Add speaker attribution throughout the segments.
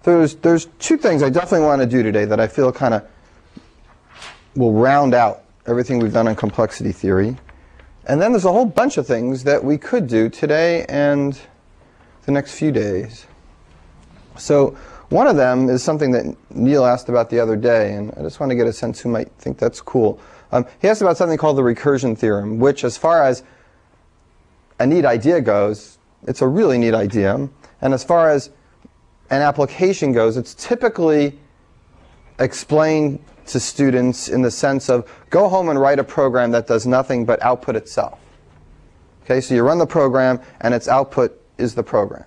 Speaker 1: there's two things I definitely want to do today that I feel kind of will round out everything we've done on complexity theory. And then there's a whole bunch of things that we could do today and the next few days. So one of them is something that Neil asked about the other day, and I just want to get a sense who might think that's cool. He asked about something called the recursion theorem, which, as far as a neat idea goes, it's a really neat idea. And as far as an application goes, it's typically explained to students in the sense of, go home and write a program that does nothing but output itself. Okay, so you run the program, and its output is the program.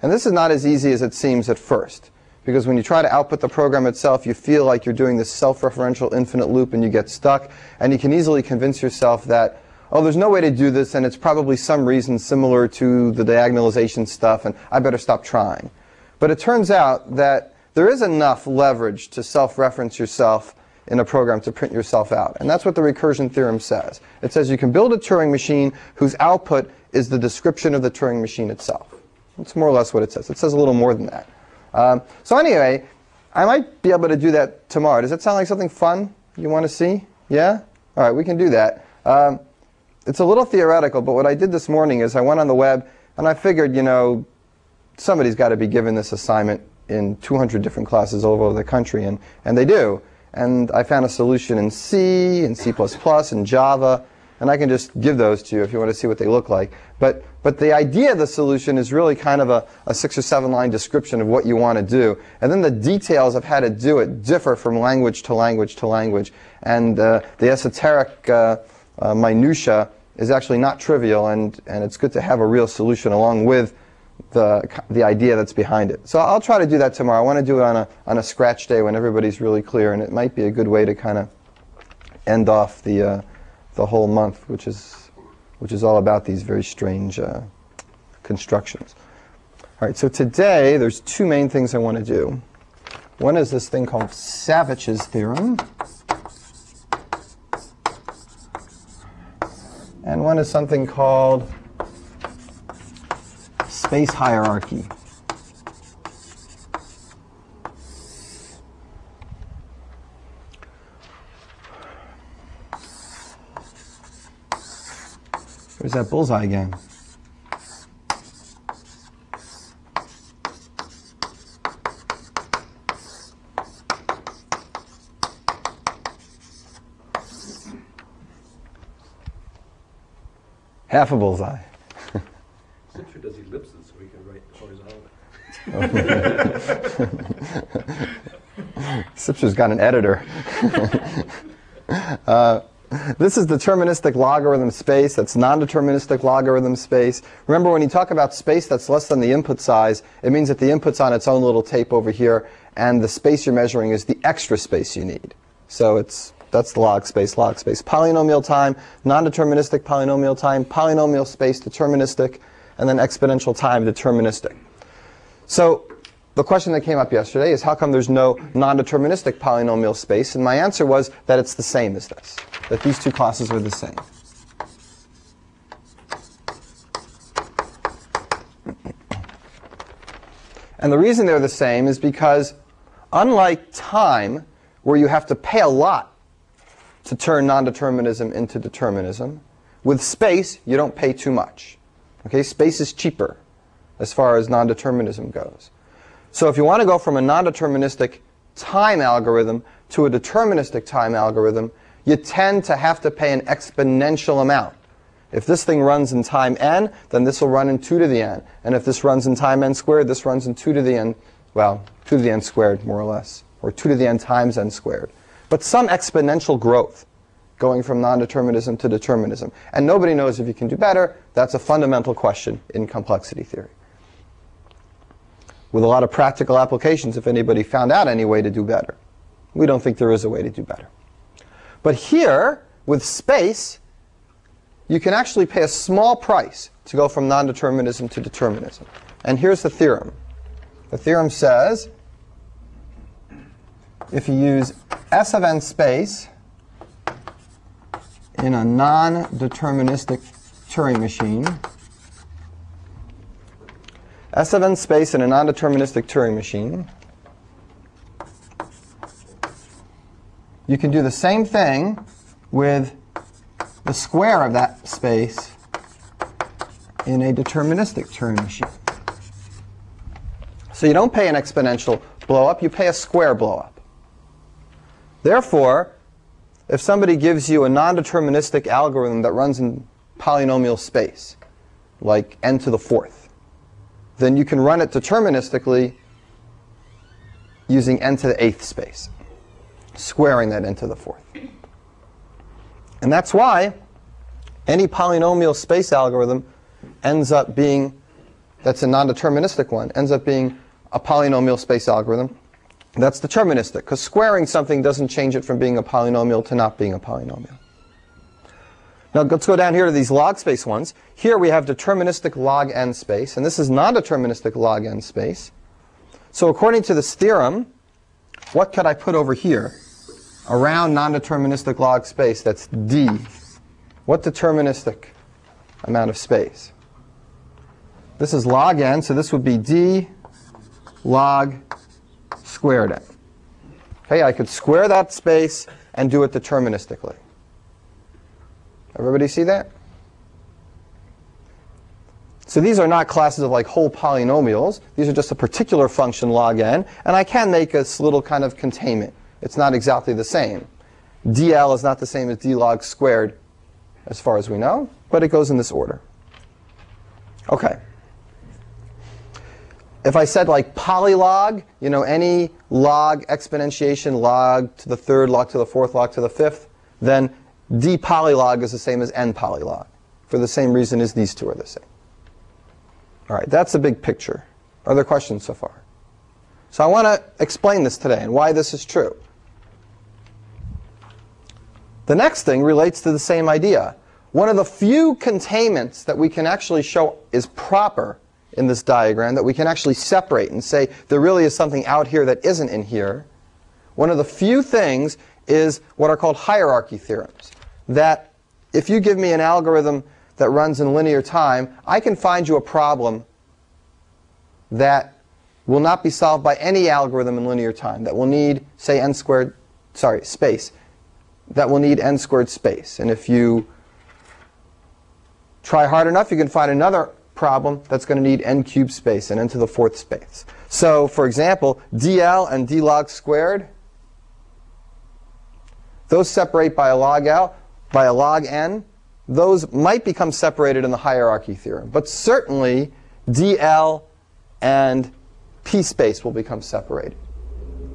Speaker 1: And this is not as easy as it seems at first, because when you try to output the program itself, you feel like you're doing this self-referential infinite loop, and you get stuck, and you can easily convince yourself that, oh, there's no way to do this, and it's probably some reason similar to the diagonalization stuff, and I better stop trying. But it turns out that there is enough leverage to self-reference yourself in a program to print yourself out. And that's what the recursion theorem says. It says you can build a Turing machine whose output is the description of the Turing machine itself. That's more or less what it says. It says a little more than that. So anyway, I might be able to do that tomorrow. Does that sound like something fun you want to see? Yeah? All right, we can do that. It's a little theoretical, but what I did this morning is I went on the web, and I figured, you know, somebody's got to be given this assignment in 200 different classes all over the country, and they do. And I found a solution in C, and C++, and Java, and I can just give those to you if you want to see what they look like. But the idea of the solution is really kind of a 6 or 7 line description of what you want to do. And then the details of how to do it differ from language to language to language. And the esoteric minutia is actually not trivial, and it's good to have a real solution along with the idea that's behind it. So I'll try to do that tomorrow. I want to do it on a scratch day when everybody's really clear, and it might be a good way to kind of end off the whole month, which is all about these very strange constructions. All right, so today there's two main things I want to do. One is this thing called Savage's theorem, and one is something called space hierarchy. Where's that bullseye again? Half a bullseye.
Speaker 2: Sipser does ellipses so we can write horizontally.
Speaker 1: Sipser's got an editor. This is deterministic logarithm space. That's non-deterministic logarithm space. Remember, when you talk about space that's less than the input size, it means that the input's on its own little tape over here, and the space you're measuring is the extra space you need. So that's the log space, polynomial time, non-deterministic polynomial time, polynomial space, deterministic, and then exponential time, deterministic. So the question that came up yesterday is, how come there's no non-deterministic polynomial space? And my answer was that it's the same as this, that these two classes are the same. And the reason they're the same is because, unlike time, where you have to pay a lot to turn non-determinism into determinism, with space, you don't pay too much. Okay, space is cheaper as far as non-determinism goes. So if you want to go from a non-deterministic time algorithm to a deterministic time algorithm, you tend to have to pay an exponential amount. If this thing runs in time n, then this will run in 2 to the n. And if this runs in time n squared, this runs in 2 to the n, well, 2 to the n squared, more or less, or 2 to the n times n squared. But some exponential growth going from non-determinism to determinism. And nobody knows if you can do better. That's a fundamental question in complexity theory. With a lot of practical applications, if anybody found out any way to do better. We don't think there is a way to do better. But here, with space, you can actually pay a small price to go from non-determinism to determinism. And here's the theorem. The theorem says, if you use S of n space in a non-deterministic Turing machine, S of n space in a non-deterministic Turing machine. You can do the same thing with the square of that space in a deterministic Turing machine. So you don't pay an exponential blow-up, you pay a square blow-up. Therefore, if somebody gives you a non-deterministic algorithm that runs in polynomial space, like n to the fourth, then you can run it deterministically using n to the eighth space, squaring that n to the fourth. And that's why any polynomial space algorithm ends up being, that's a non-deterministic one, ends up being a polynomial space algorithm that's deterministic, because squaring something doesn't change it from being a polynomial to not being a polynomial. Now let's go down here to these log space ones. Here we have deterministic log n space, and this is non-deterministic log n space. So according to this theorem, what could I put over here around non-deterministic log space? That's D. What deterministic amount of space? This is log n, so this would be D log squared n. Okay, I could square that space and do it deterministically. Everybody see that? So these are not classes of like whole polynomials. These are just a particular function log n, and I can make this little kind of containment. It's not exactly the same. DL is not the same as D log squared as far as we know, but it goes in this order. Okay. If I said like polylog, you know, any log exponentiation, log to the third, log to the fourth, log to the fifth, then D polylog is the same as N polylog, for the same reason as these two are the same. All right, that's the big picture. Are there questions so far? So I want to explain this today and why this is true. The next thing relates to the same idea. One of the few containments that we can actually show is proper in this diagram, that we can actually separate and say there really is something out here that isn't in here. One of the few things is what are called hierarchy theorems. That if you give me an algorithm that runs in linear time, I can find you a problem that will not be solved by any algorithm in linear time, that will need, say, space, that will need n squared space. And if you try hard enough, you can find another problem that's going to need n cubed space and n to the fourth space. So, for example, DL and D log squared, those separate by a log L, by a log n. Those might become separated in the hierarchy theorem, but certainly DL and P space will become separated.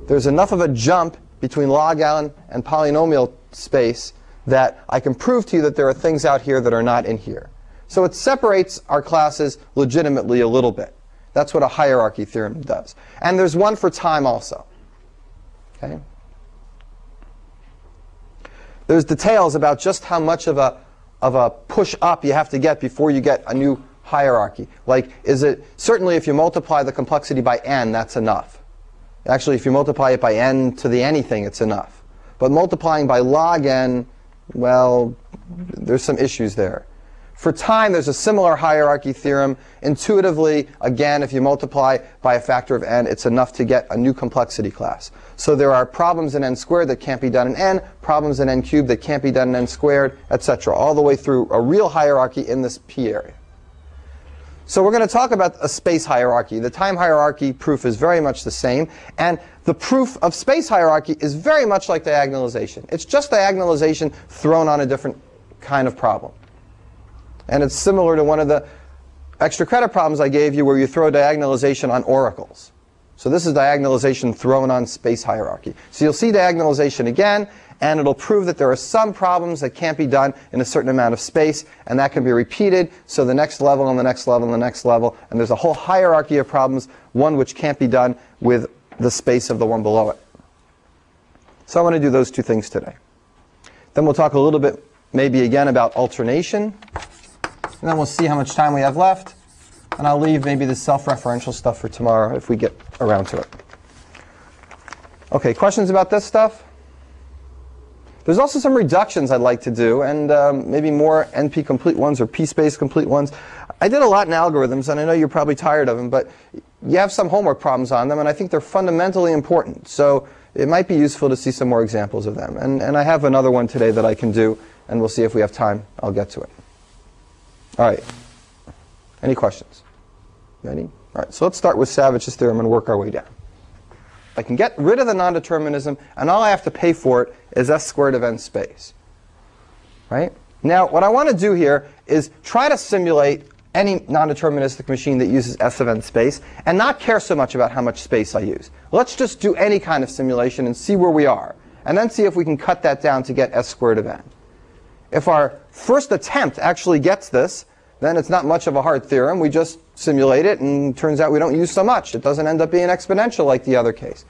Speaker 1: There's enough of a jump between log n and polynomial space that I can prove to you that there are things out here that are not in here. So it separates our classes legitimately a little bit. That's what a hierarchy theorem does. And there's one for time also. Okay? There's details about just how much of a push up you have to get before you get a new hierarchy. Like, is it certainly if you multiply the complexity by n, that's enough. Actually, if you multiply it by n to the anything, it's enough. But multiplying by log n, well, there's some issues there. For time, there's a similar hierarchy theorem. Intuitively, again, if you multiply by a factor of n, it's enough to get a new complexity class. So there are problems in n squared that can't be done in n, problems in n cubed that can't be done in n squared, etc., all the way through a real hierarchy in this P area. So we're going to talk about a space hierarchy. The time hierarchy proof is very much the same, and the proof of space hierarchy is very much like diagonalization. It's just diagonalization thrown on a different kind of problem. And it's similar to one of the extra credit problems I gave you where you throw diagonalization on oracles. So this is diagonalization thrown on space hierarchy. So you'll see diagonalization again, and it'll prove that there are some problems that can't be done in a certain amount of space, and that can be repeated. So the next level and the next level and the next level, and there's a whole hierarchy of problems, one which can't be done with the space of the one below it. So I want to do those two things today. Then we'll talk a little bit maybe again about alternation. And then we'll see how much time we have left. And I'll leave maybe the self-referential stuff for tomorrow if we get around to it. OK, questions about this stuff? There's also some reductions I'd like to do, and maybe more NP-complete ones or P-space complete ones. I did a lot in algorithms, and I know you're probably tired of them, but you have some homework problems on them, and I think they're fundamentally important. So it might be useful to see some more examples of them. And I have another one today that I can do, and we'll see if we have time. I'll get to it. All right. Any questions? Ready? All right, so let's start with Savage's theorem and work our way down. I can get rid of the non-determinism, and all I have to pay for it is s squared of n space. Right? Now, what I want to do here is try to simulate any non-deterministic machine that uses s of n space and not care so much about how much space I use. Let's just do any kind of simulation and see where we are, and then see if we can cut that down to get s squared of n. If our first attempt actually gets this, then it's not much of a hard theorem. We just simulate it, and it turns out we don't use so much. It doesn't end up being exponential like the other case.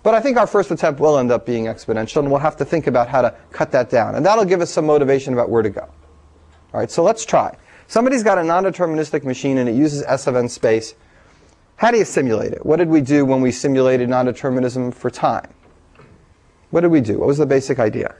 Speaker 1: But I think our first attempt will end up being exponential, and we'll have to think about how to cut that down. And that'll give us some motivation about where to go. All right, so let's try. Somebody's got a non-deterministic machine, and it uses s of n space. How do you simulate it? What did we do when we simulated non-determinism for time? What did we do? What was the basic idea?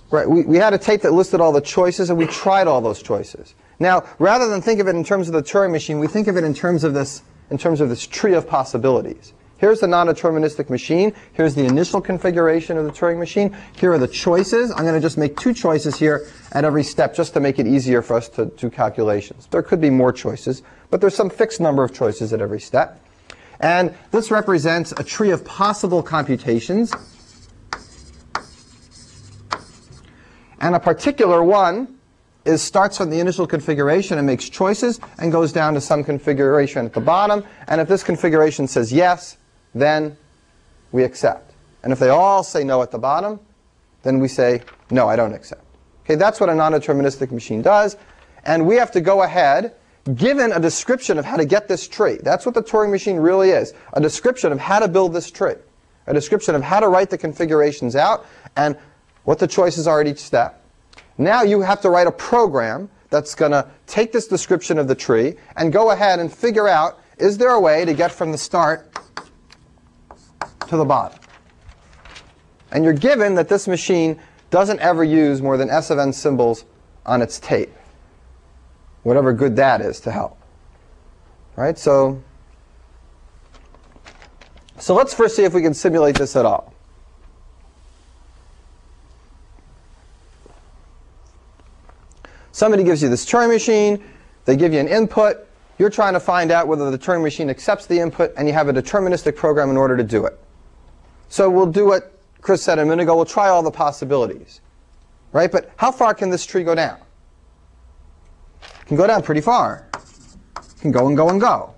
Speaker 1: Right, we had a tape that listed all the choices, and we tried all those choices. Now, rather than think of it in terms of the Turing machine, we think of it in terms of this tree of possibilities. Here's the non-deterministic machine. Here's the initial configuration of the Turing machine. Here are the choices. I'm going to just make 2 choices here at every step just to make it easier for us to do calculations. There could be more choices, but there's some fixed number of choices at every step. And this represents a tree of possible computations. And a particular one starts from the initial configuration and makes choices and goes down to some configuration at the bottom. And if this configuration says yes, then we accept. And if they all say no at the bottom, then we say, no, I don't accept. Okay, that's what a non-deterministic machine does. And we have to go ahead, given a description of how to get this tree. That's what the Turing machine really is, a description of how to build this tree, a description of how to write the configurations out, and what the choices are at each step. Now you have to write a program that's going to take this description of the tree and go ahead and figure out, is there a way to get from the start to the bottom? And you're given that this machine doesn't ever use more than s of n symbols on its tape, whatever good that is to help. Right? So let's first see if we can simulate this at all. Somebody gives you this Turing machine, they give you an input, you're trying to find out whether the Turing machine accepts the input, and you have a deterministic program in order to do it. So we'll do what Chris said a minute ago, we'll try all the possibilities. Right? But how far can this tree go down? It can go down pretty far. It can go and go and go.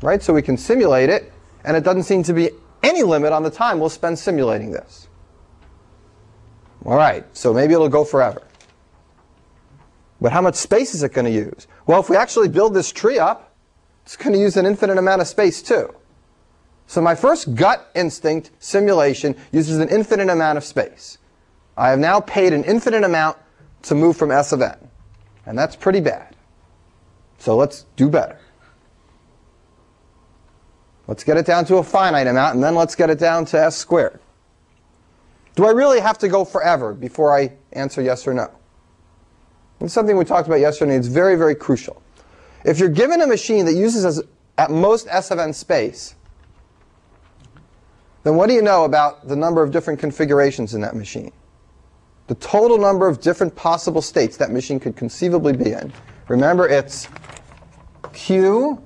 Speaker 1: Right? So we can simulate it, and it doesn't seem to be any limit on the time we'll spend simulating this. All right, so maybe it'll go forever. But how much space is it going to use? Well, if we actually build this tree up, it's going to use an infinite amount of space too. So my first gut instinct simulation uses an infinite amount of space. I have now paid an infinite amount to move from s of n. And that's pretty bad. So let's do better. Let's get it down to a finite amount, and then let's get it down to s squared. Do I really have to go forever before I answer yes or no? It's something we talked about yesterday. It's very, very crucial. If you're given a machine that uses at most s of n space, then what do you know about the number of different configurations in that machine? The total number of different possible states that machine could conceivably be in. Remember, it's q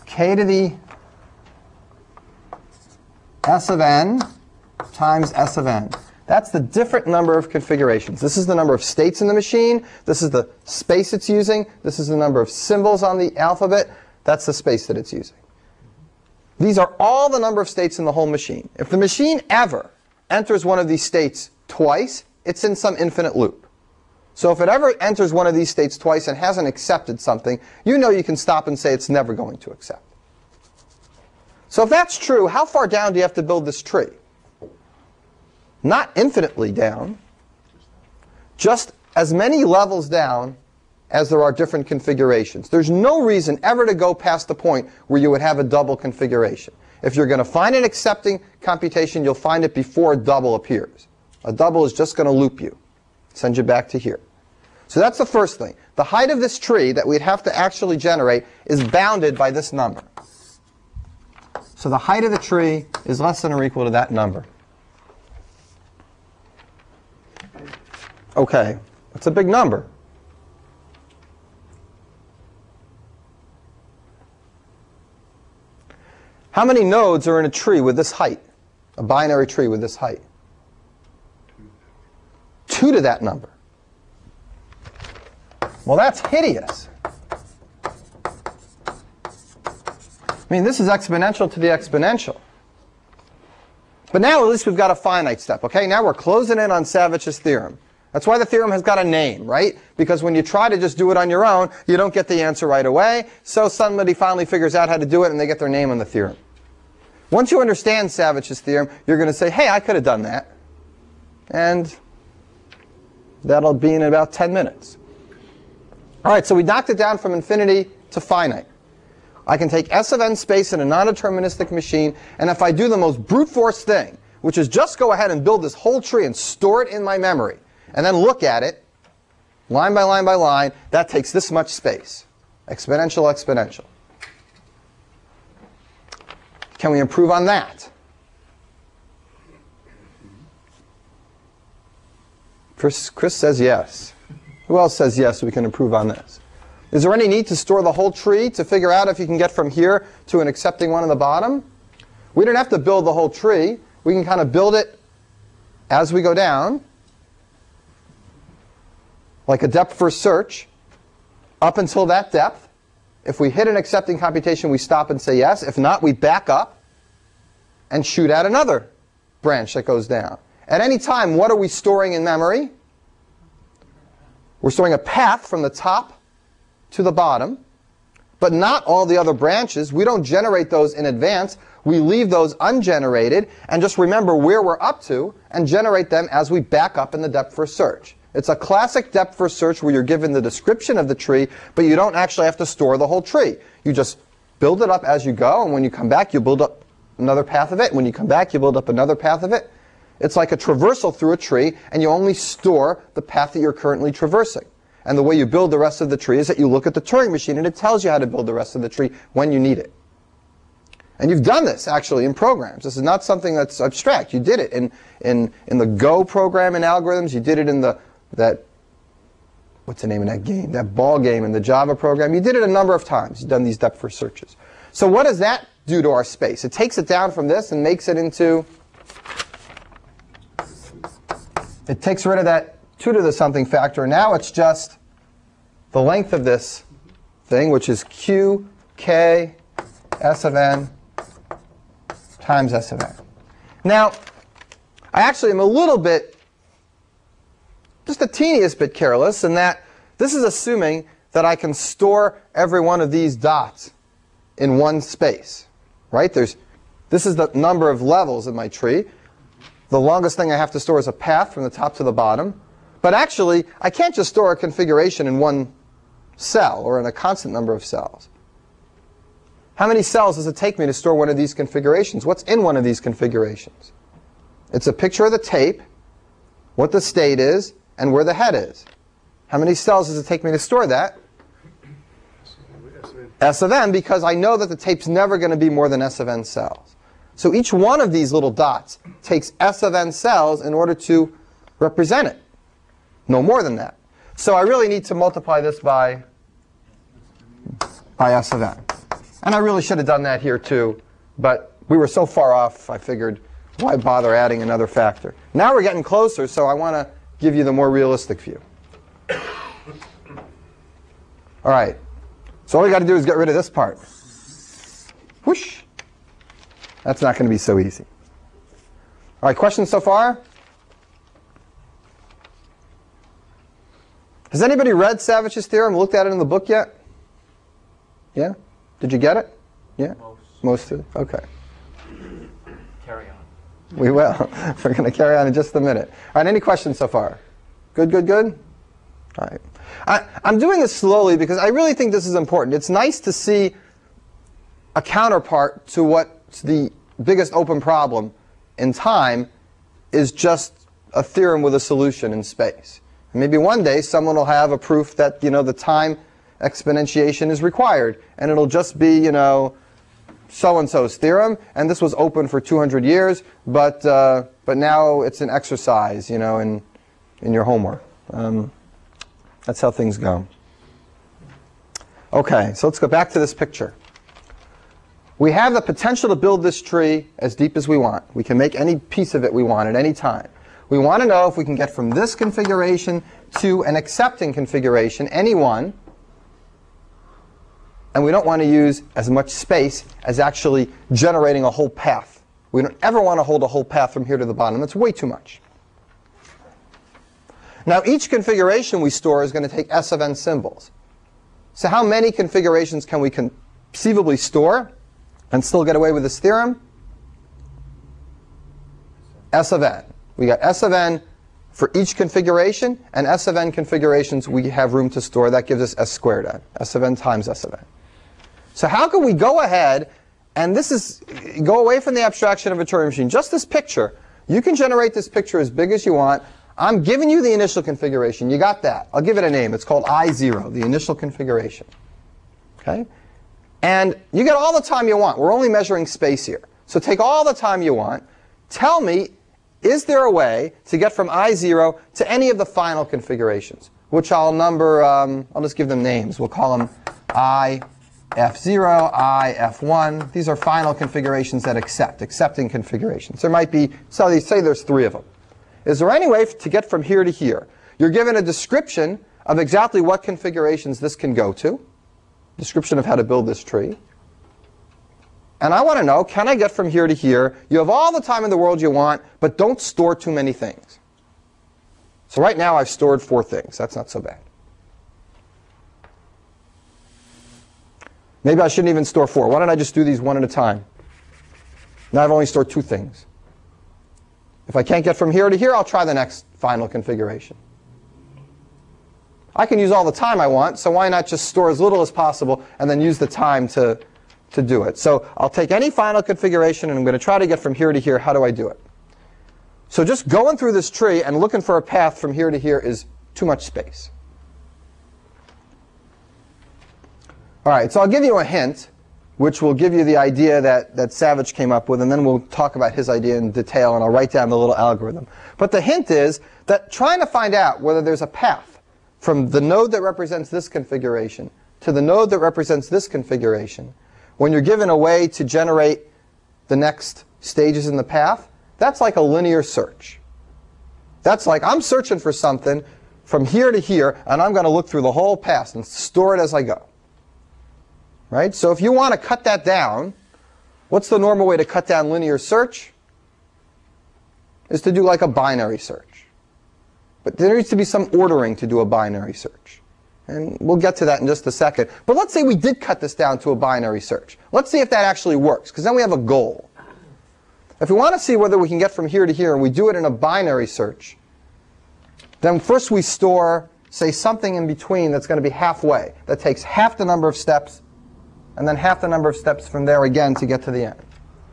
Speaker 1: k to the s of n times s of n. That's the different number of configurations. This is the number of states in the machine. This is the space it's using. This is the number of symbols on the alphabet. That's the space that it's using. These are all the number of states in the whole machine. If the machine ever enters one of these states twice, it's in some infinite loop. So if it ever enters one of these states twice and hasn't accepted something, you know you can stop and say it's never going to accept. So if that's true, how far down do you have to build this tree? Not infinitely down, just as many levels down as there are different configurations. There's no reason ever to go past the point where you would have a double configuration. If you're going to find an accepting computation, you'll find it before a double appears. A double is just going to loop you, send you back to here. So that's the first thing. The height of this tree that we'd have to actually generate is bounded by this number. So the height of the tree is less than or equal to that number. Okay, that's a big number. How many nodes are in a tree with this height? A binary tree with this height? 2 to that number. Well, that's hideous. I mean, this is exponential to the exponential. But now at least we've got a finite step, okay? Now we're closing in on Savage's theorem. That's why the theorem has got a name, right? Because when you try to just do it on your own, you don't get the answer right away. So somebody finally figures out how to do it, and they get their name on the theorem. Once you understand Savage's theorem, you're going to say, hey, I could have done that. And that'll be in about 10 minutes. All right, so we knocked it down from infinity to finite. I can take S of n space in a non-deterministic machine, and if I do the most brute force thing, which is just go ahead and build this whole tree and store it in my memory, and then look at it, line by line by line, that takes this much space. Exponential, exponential. Can we improve on that? Chris says yes. Who else says yes, we can improve on this? Is there any need to store the whole tree to figure out if you can get from here to an accepting one on the bottom? We don't have to build the whole tree. We can kind of build it as we go down, like a depth first search, up until that depth. If we hit an accepting computation, we stop and say yes. If not, we back up and shoot at another branch that goes down. At any time, what are we storing in memory? We're storing a path from the top to the bottom, but not all the other branches. We don't generate those in advance. We leave those ungenerated and just remember where we're up to and generate them as we back up in the depth first search. It's a classic depth first search where you're given the description of the tree, but you don't actually have to store the whole tree. You just build it up as you go, and when you come back, you build up another path of it. When you come back, you build up another path of it. It's like a traversal through a tree, and you only store the path that you're currently traversing. And the way you build the rest of the tree is that you look at the Turing machine, and it tells you how to build the rest of the tree when you need it. And you've done this, actually, in programs. This is not something that's abstract. You did it in the Go program in algorithms. You did it in what's the name of that game? That ball game in the Java program. You did it a number of times. You've done these depth first searches. So what does that do to our space? It takes it down from this and makes it into... It takes rid of that 2 to the something factor. Now it's just the length of this thing, which is q, k, s of n times s of n. Now, I actually am a little bit, just a teeniest bit careless in that this is assuming that I can store every one of these dots in one space. Right? This is the number of levels in my tree. The longest thing I have to store is a path from the top to the bottom. But actually, I can't just store a configuration in one cell or in a constant number of cells. How many cells does it take me to store one of these configurations? What's in one of these configurations? It's a picture of the tape, what the state is, and where the head is. How many cells does it take me to store that? S of n, because I know that the tape's never going to be more than S of n cells. So each one of these little dots takes S of n cells in order to represent it. No more than that. So I really need to multiply this by S of n. And I really should have done that here too, but we were so far off, I figured, why bother adding another factor? Now we're getting closer, so I want to give you the more realistic view. All right. So all we got to do is get rid of this part. Whoosh. That's not going to be so easy. All right, questions so far? Has anybody read Savage's theorem, looked at it in the book yet? Yeah? Did you get it? Yeah? Most of it? OK.
Speaker 2: Carry on.
Speaker 1: We will. We're going to carry on in just a minute. All right, any questions so far? Good, good, good? All right. I'm doing this slowly because I really think this is important. It's nice to see a counterpart to what the biggest open problem in time is just a theorem with a solution in space. And maybe one day someone will have a proof that, the time exponentiation is required, and it'll just be, so-and-so's theorem, and this was open for 200 years, but now it's an exercise, in your homework. That's how things go. Okay, so let's go back to this picture. We have the potential to build this tree as deep as we want. We can make any piece of it we want at any time. We want to know if we can get from this configuration to an accepting configuration, any one, and we don't want to use as much space as actually generating a whole path. We don't ever want to hold a whole path from here to the bottom. That's way too much. Now, each configuration we store is going to take S of n symbols. So how many configurations can we conceivably store and still get away with this theorem? S of n. We got S of n for each configuration, and S of n configurations we have room to store. That gives us S squared n. S of n times S of n. So how can we go ahead, and go away from the abstraction of a Turing machine, just this picture. You can generate this picture as big as you want. I'm giving you the initial configuration. You got that. I'll give it a name. It's called I0, the initial configuration. Okay? And you get all the time you want. We're only measuring space here. So take all the time you want. Tell me, is there a way to get from I0 to any of the final configurations, which I'll number, I'll just give them names. We'll call them IF0, IF1. These are final configurations that accepting configurations. There might be, so they say there's 3 of them. Is there any way to get from here to here? You're given a description of exactly what configurations this can go to, description of how to build this tree. And I want to know, can I get from here to here? You have all the time in the world you want, but don't store too many things. So right now I've stored 4 things. That's not so bad. Maybe I shouldn't even store 4. Why don't I just do these one at a time? Now I've only stored 2 things. If I can't get from here to here, I'll try the next final configuration. I can use all the time I want, so why not just store as little as possible and then use the time to do it? So I'll take any final configuration, and I'm going to try to get from here to here. How do I do it? So just going through this tree and looking for a path from here to here is too much space. All right, so I'll give you a hint, which will give you the idea that Savage came up with, and then we'll talk about his idea in detail, and I'll write down the little algorithm. But the hint is that trying to find out whether there's a path from the node that represents this configuration to the node that represents this configuration, when you're given a way to generate the next stages in the path, that's like a linear search. That's like I'm searching for something from here to here, and I'm going to look through the whole path and store it as I go. Right? So if you want to cut that down, what's the normal way to cut down linear search? Is to do like a binary search. But there needs to be some ordering to do a binary search. And we'll get to that in just a second. But let's say we did cut this down to a binary search. Let's see if that actually works, because then we have a goal. If we want to see whether we can get from here to here, and we do it in a binary search, then first we store, say, something in between that's going to be halfway. That takes half the number of steps, and then half the number of steps from there again to get to the end.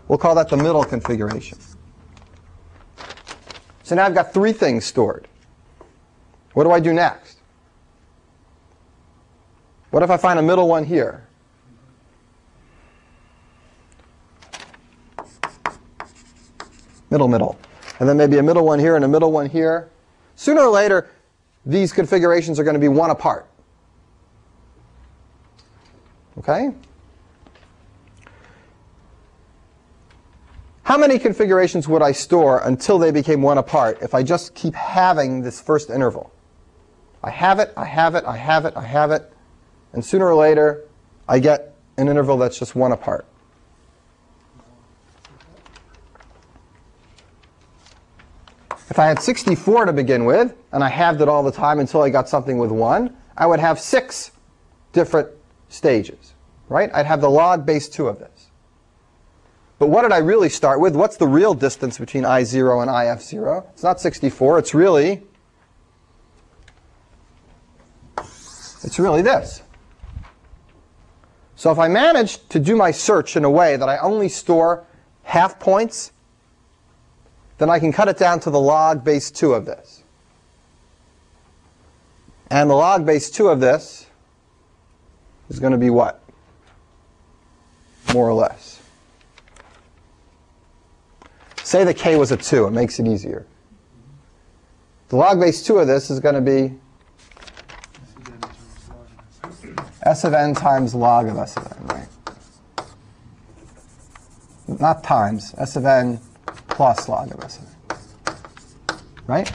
Speaker 1: We'll call that the middle configuration. So now I've got 3 things stored. What do I do next? What if I find a middle one here? Middle. And then maybe a middle one here and a middle one here. Sooner or later, these configurations are going to be 1 apart. Okay? How many configurations would I store until they became 1 apart if I just keep having this first interval? I have it, and sooner or later, I get an interval that's just 1 apart. If I had 64 to begin with, and I halved it all the time until I got something with 1, I would have 6 different stages. Right? I'd have the log base 2 of this. But what did I really start with? What's the real distance between I0 and IF0? It's not 64. It's really this. So if I manage to do my search in a way that I only store half points, then I can cut it down to the log base 2 of this. And the log base 2 of this is going to be what? More or less. Say the k was a 2. It makes it easier. The log base 2 of this is going to be s of n times log of s of n, right? Not times, s of n plus log of s of n. Right?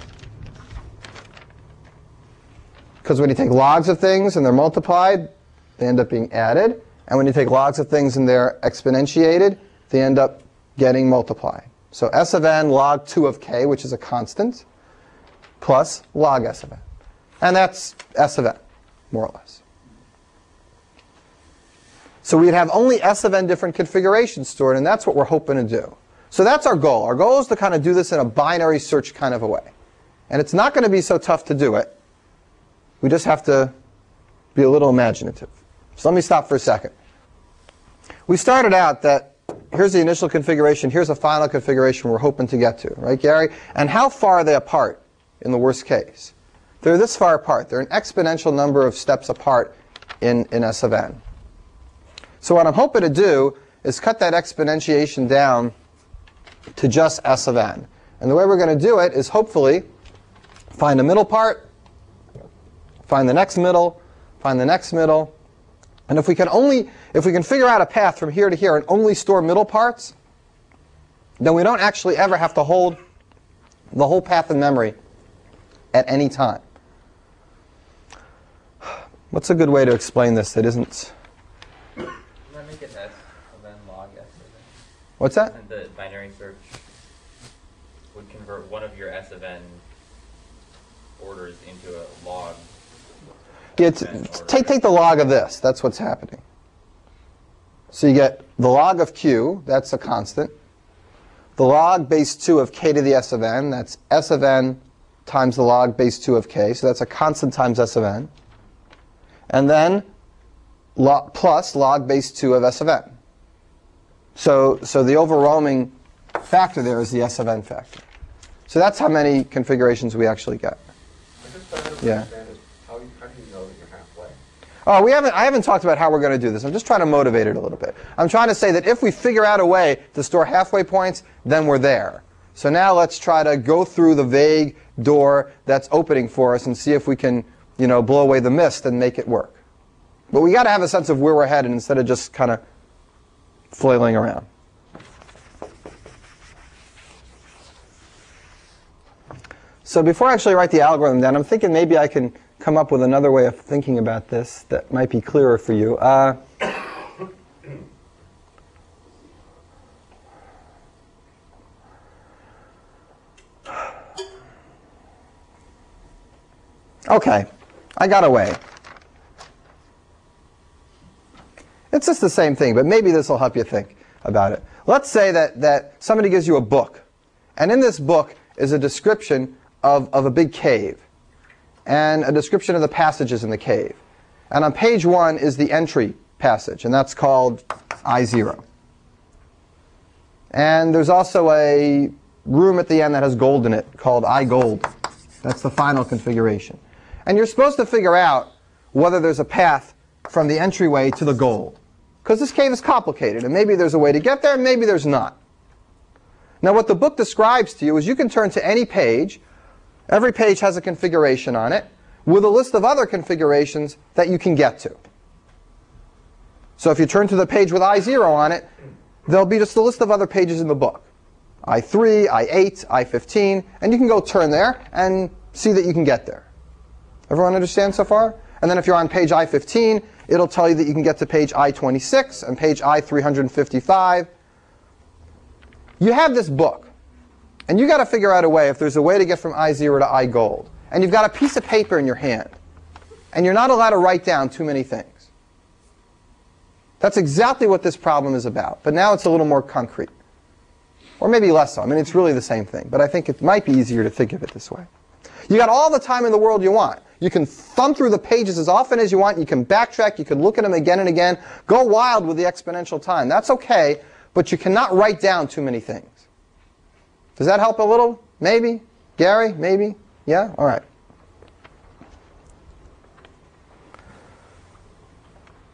Speaker 1: Because when you take logs of things and they're multiplied, they end up being added. And when you take logs of things and they're exponentiated, they end up getting multiplied. So s of n log 2 of k, which is a constant, plus log s of n. And that's s of n, more or less. So we'd have only s of n different configurations stored, and that's what we're hoping to do. So that's our goal. Our goal is to kind of do this in a binary search kind of a way. And it's not going to be so tough to do it. We just have to be a little imaginative. So let me stop for a second. We started out that here's the initial configuration, here's a final configuration we're hoping to get to, right, Gary? And how far are they apart in the worst case? They're this far apart. They're an exponential number of steps apart in s of n. So what I'm hoping to do is cut that exponentiation down to just s of n. And the way we're going to do it is hopefully find the middle part, find the next middle, find the next middle. And if we can figure out a path from here to here and only store middle parts, then we don't actually ever have to hold the whole path in memory at any time. What's a good way to explain this that isn't...
Speaker 2: Can I make it s of n log s of n?
Speaker 1: What's that?
Speaker 2: And the binary search would convert one of your s of n orders into a log.
Speaker 1: Yeah, take the log of this. That's what's happening. So you get the log of q, that's a constant. The log base 2 of k to the s of n, that's s of n times the log base 2 of k. So that's a constant times s of n. And then plus log base 2 of s of n. So the overwhelming factor there is the s of n factor. So that's how many configurations we actually get. Yeah.
Speaker 3: How do you know that you're halfway?
Speaker 1: Oh, I haven't talked about how we're going to do this. I'm just trying to motivate it a little bit. I'm trying to say that if we figure out a way to store halfway points, then we're there. So now let's try to go through the vague door that's opening for us and see if we can, blow away the mist and make it work. But we got to have a sense of where we're headed instead of just kind of flailing around. So before I actually write the algorithm down, I'm thinking maybe I can come up with another way of thinking about this that might be clearer for you. Okay, I got a way. It's just the same thing, but maybe this will help you think about it. Let's say that somebody gives you a book, and in this book is a description of a big cave, and a description of the passages in the cave. And on page 1 is the entry passage, and that's called I0. And there's also a room at the end that has gold in it called I gold. That's the final configuration. And you're supposed to figure out whether there's a path from the entryway to the gold. Because this cave is complicated, and maybe there's a way to get there, and maybe there's not. Now what the book describes to you is you can turn to any page. Every page has a configuration on it with a list of other configurations that you can get to. So if you turn to the page with I0 on it, there'll be just a list of other pages in the book. I3, I8, I15, and you can go turn there and see that you can get there. Everyone understand so far? And then if you're on page I15, it'll tell you that you can get to page I26 and page I355. You have this book, and you got to figure out a way if there's a way to get from I0 to I gold. And you've got a piece of paper in your hand, and you're not allowed to write down too many things. That's exactly what this problem is about, but now it's a little more concrete. Or maybe less so. I mean, it's really the same thing, but I think it might be easier to think of it this way. You got all the time in the world you want. You can thumb through the pages as often as you want. You can backtrack. You can look at them again and again. Go wild with the exponential time. That's okay, but you cannot write down too many things. Does that help a little? Maybe? Gary? Maybe? Yeah? All right.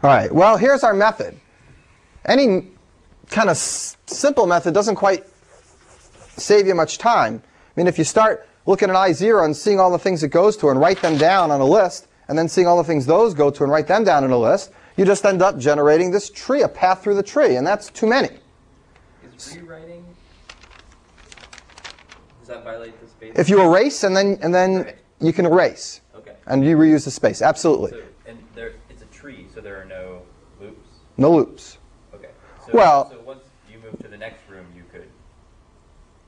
Speaker 1: All right, well, here's our method. Any kind of simple method doesn't quite save you much time. I mean, if you start looking at I0 and seeing all the things it goes to and write them down on a list, and then seeing all the things those go to and write them down in a list, you just end up generating this tree, a path through the tree, and that's too many.
Speaker 2: Is rewriting, does that violate the space?
Speaker 1: If you erase, and then you can erase.
Speaker 2: Okay.
Speaker 1: And you reuse the space, absolutely.
Speaker 2: So, and it's a tree, so there are no loops?
Speaker 1: No loops.
Speaker 2: Okay. So,
Speaker 1: Well,
Speaker 2: so once you move to the next room, you could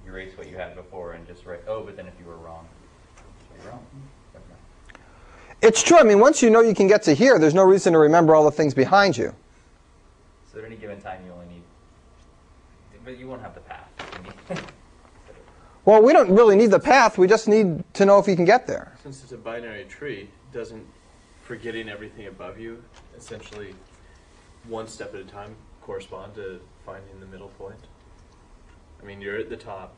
Speaker 2: erase what you had before and just write, oh, but then if you were wrong, you're wrong. Never mind.
Speaker 1: it's true. I mean, once you know you can get to here, there's no reason to remember all the things behind you.
Speaker 2: So at any given time, you only need, but you won't have the path.
Speaker 1: Well, we don't really need the path. We just need to know if you can get there.
Speaker 4: Since it's a binary tree, doesn't forgetting everything above you, essentially one step at a time, correspond to finding the middle point? I mean, you're at the top.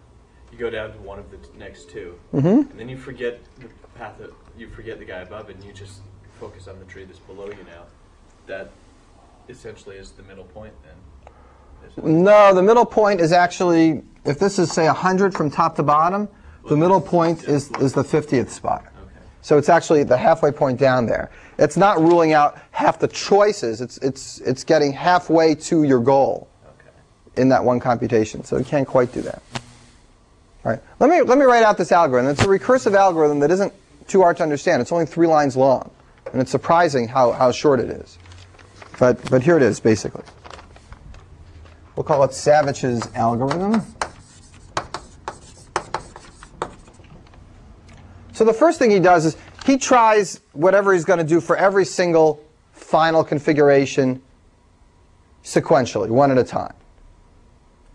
Speaker 4: You go down to one of the next two, and then you forget the path. You forget the guy above, and you just focus on the tree that's below you now. That essentially is the middle point, then.
Speaker 1: No, the middle point is actually, if this is, say, 100 from top to bottom, the middle point is the 50th spot.
Speaker 4: Okay.
Speaker 1: So it's actually the halfway point down there. It's not ruling out half the choices. It's getting halfway to your goal in that one computation. So you can't quite do that. All right. Let me write out this algorithm. It's a recursive algorithm that isn't too hard to understand. It's only 3 lines long, and it's surprising how short it is. But here it is, basically. We'll call it Savage's algorithm. So the first thing he does is he tries whatever he's going to do for every single final configuration sequentially, one at a time.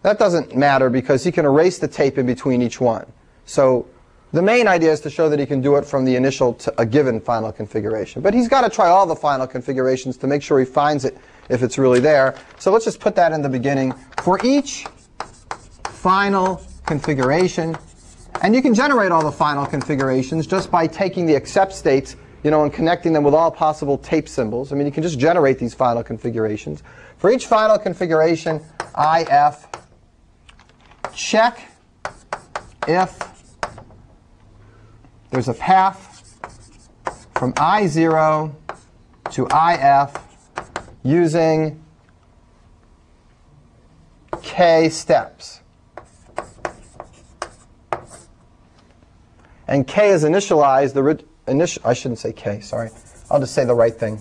Speaker 1: That doesn't matter because he can erase the tape in between each one. So the main idea is to show that he can do it from the initial to a given final configuration. But he's got to try all the final configurations to make sure he finds it if it's really there. So let's just put that in the beginning. For each final configuration, and you can generate all the final configurations just by taking the accept states, and connecting them with all possible tape symbols. I mean, you can just generate these final configurations. For each final configuration, if check if there's a path from I0 to IF using k steps. And k is initialized, I shouldn't say k, sorry. I'll just say the right thing.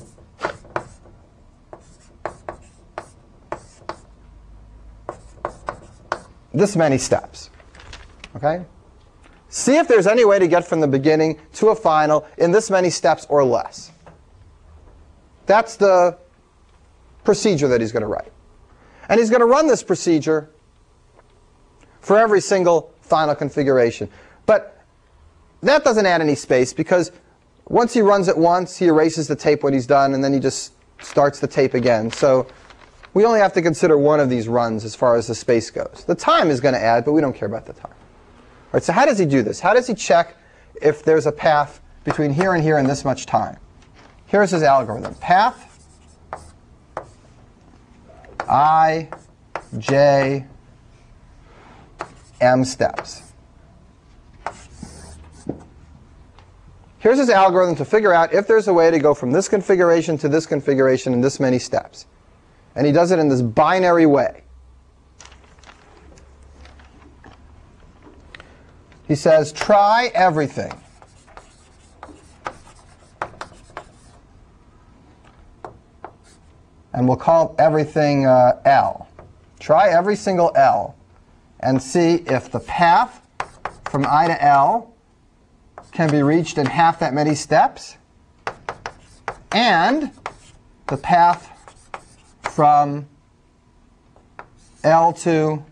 Speaker 1: This many steps. Okay? See if there's any way to get from the beginning to a final in this many steps or less. That's the procedure that he's going to write. And he's going to run this procedure for every single final configuration. But that doesn't add any space because once he runs it once, he erases the tape when he's done, and then he just starts the tape again. So we only have to consider one of these runs as far as the space goes. The time is going to add, but we don't care about the time. All right, so how does he do this? How does he check if there's a path between here and here in this much time? Here's his algorithm. Path I, J, M steps. Here's his algorithm to figure out if there's a way to go from this configuration to this configuration in this many steps. And he does it in this binary way. He says, try everything. And we'll call everything L. Try every single L and see if the path from I to L can be reached in half that many steps, and the path from L to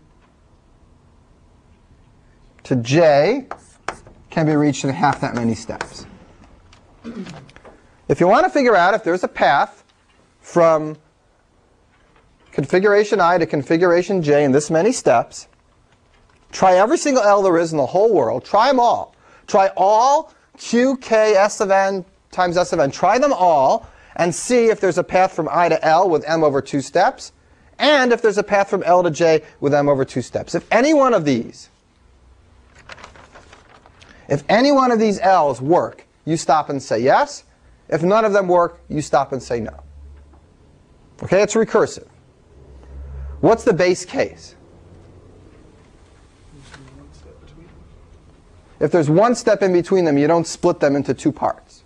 Speaker 1: J can be reached in half that many steps. If you want to figure out if there's a path from configuration I to configuration j in this many steps. Try every single L there is in the whole world. Try them all. Try all q, k, s of n times s of n. Try them all and see if there's a path from I to L with m over 2 steps, and if there's a path from L to j with m over 2 steps. If any one of these L's work, you stop and say yes. If none of them work, you stop and say no. Okay, it's recursive. What's the base case? If there's one step in between them, you don't split them into two parts.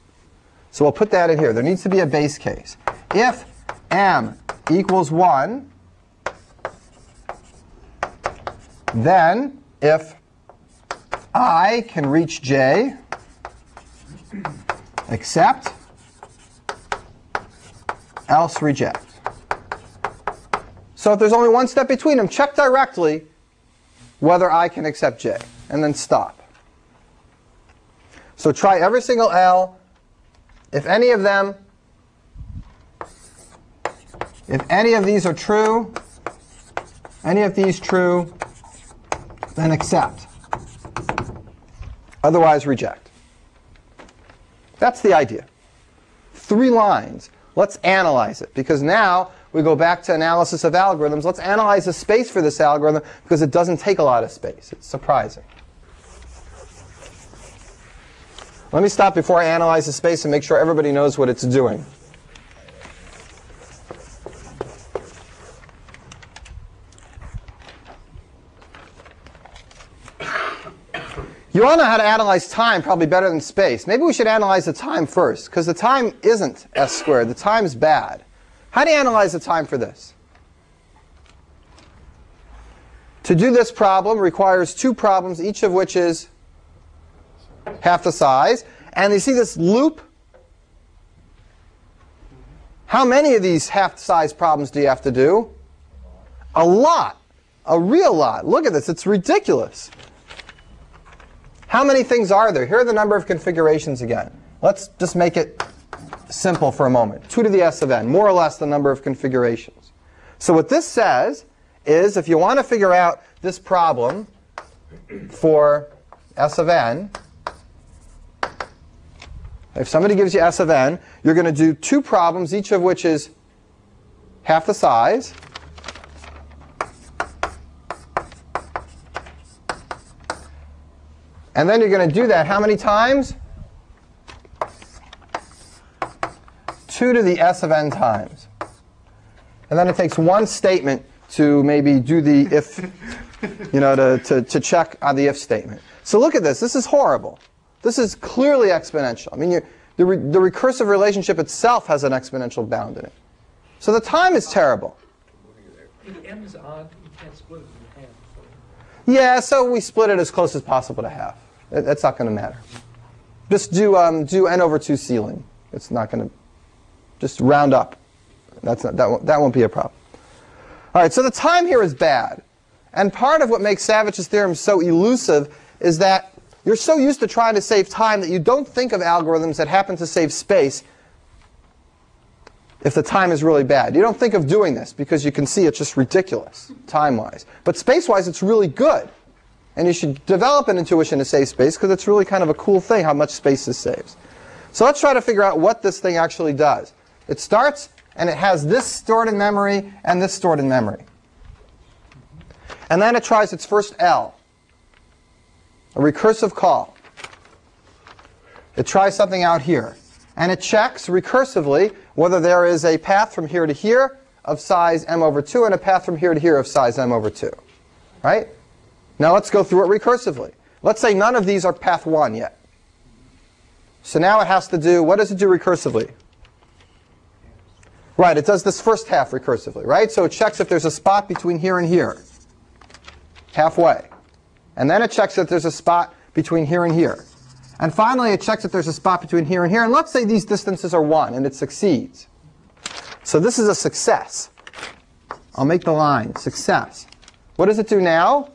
Speaker 1: So we'll put that in here. There needs to be a base case. If m equals 1, then if I can reach j, accept, else reject. So if there's only one step between them, check directly whether I can accept j, and then stop. So try every single L. If any of these are true, any of these true, then accept. Otherwise, reject. That's the idea. 3 lines. Let's analyze it, because now we go back to analysis of algorithms. Let's analyze the space for this algorithm, because it doesn't take a lot of space. It's surprising. Let me stop before I analyze the space and make sure everybody knows what it's doing. You all know how to analyze time probably better than space. Maybe we should analyze the time first, because the time isn't s squared. The time's bad. How do you analyze the time for this? To do this problem requires 2 problems, each of which is half the size. And you see this loop? How many of these half-size problems do you have to do? A lot. A real lot. Look at this. It's ridiculous. How many things are there? Here are the number of configurations again. Let's just make it simple for a moment. 2 to the s of n, more or less the number of configurations. So what this says is, if you want to figure out this problem for s of n, if somebody gives you s of n, you're going to do 2 problems, each of which is half the size. And then you're going to do that how many times? 2 to the s of n times. And then it takes one statement to maybe do the if, to check on the if statement. So look at this. This is horrible. This is clearly exponential. I mean, the recursive relationship itself has an exponential bound in it. So the time is terrible.
Speaker 5: If m is odd, you can't split it in half.
Speaker 1: Yeah, so we split it as close as possible to half. That's not going to matter. Just do n over 2 ceiling. It's not going to. Just round up. That won't be a problem. All right, so the time here is bad. And part of what makes Savage's theorem so elusive is that you're so used to trying to save time that you don't think of algorithms that happen to save space if the time is really bad. You don't think of doing this because you can see it's just ridiculous time-wise. But space-wise, it's really good. And you should develop an intuition to save space, because it's really kind of a cool thing how much space this saves. So let's try to figure out what this thing actually does. It starts, and it has this stored in memory and this stored in memory. And then it tries its first L, a recursive call. It tries something out here. And it checks recursively whether there is a path from here to here of size m over 2 and a path from here to here of size m over 2. Right? Now let's go through it recursively. Let's say none of these are path 1 yet. So now it has to do, what does it do recursively? Right, it does this first half recursively, right? So it checks if there's a spot between here and here, halfway. And then it checks if there's a spot between here and here. And finally, it checks if there's a spot between here and here. And let's say these distances are 1, and it succeeds. So this is a success. I'll make the line, success. What does it do now?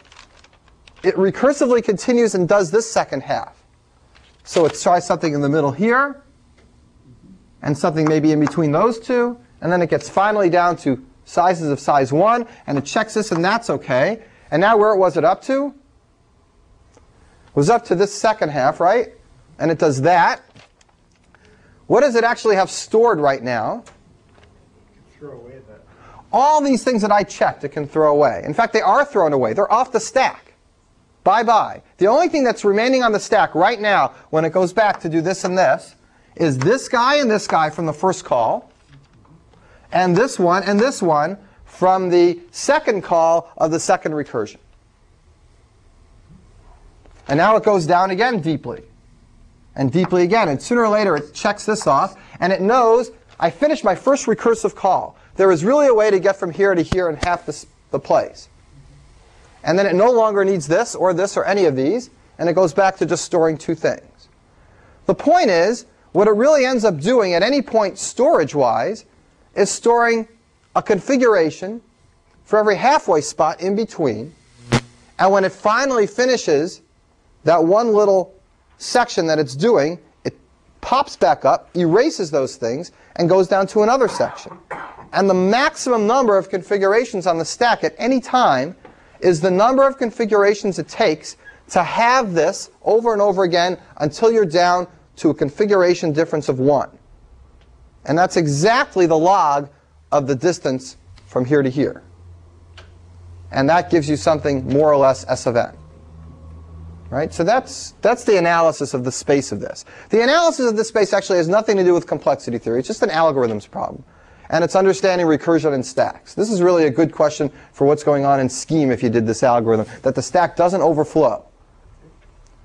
Speaker 1: It recursively continues and does this second half. So it tries something in the middle here, and something maybe in between those two, and then it gets finally down to sizes of size 1, and it checks this, and that's OK. And now where was it up to? It was up to this second half, right? And it does that. What does it actually have stored right now?
Speaker 5: Throw away that.
Speaker 1: All these things that I checked, it can throw away. In fact, they are thrown away. They're off the stack. Bye-bye. The only thing that's remaining on the stack right now, when it goes back to do this and this, is this guy and this guy from the first call, and this one from the second call of the second recursion. And now it goes down again deeply, and deeply again. And sooner or later, it checks this off, and it knows I finished my first recursive call. There is really a way to get from here to here in half the place. And then it no longer needs this or any of these, and it goes back to just storing two things. The point is, what it really ends up doing at any point storage-wise is storing a configuration for every halfway spot in between. And when it finally finishes that one little section that it's doing, it pops back up, erases those things, and goes down to another section. And the maximum number of configurations on the stack at any time is the number of configurations it takes to have this over and over again until you're down to a configuration difference of 1. And that's exactly the log of the distance from here to here. And that gives you something more or less S of n. Right? So that's the analysis of the space of this. The analysis of this space actually has nothing to do with complexity theory. It's just an algorithms problem. And it's understanding recursion in stacks. This is really a good question for what's going on in scheme if you did this algorithm, that the stack doesn't overflow.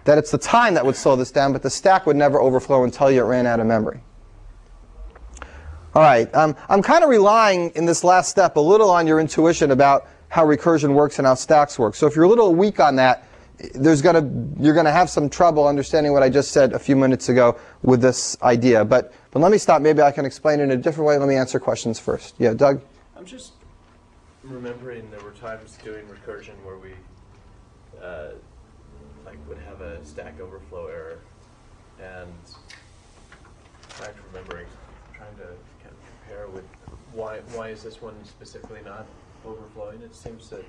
Speaker 1: That it's the time that would slow this down, but the stack would never overflow until you ran out of memory. All right, I'm kind of relying in this last step a little on your intuition about how recursion works and how stacks work. So if you're a little weak on that, you're going to have some trouble understanding what I just said a few minutes ago with this idea. But let me stop. Maybe I can explain it in a different way. Let me answer questions first. Yeah, Doug?
Speaker 4: I'm just remembering there were times doing recursion where we would have a stack overflow error, and trying to kind of compare with why is this one specifically not overflowing? It seems that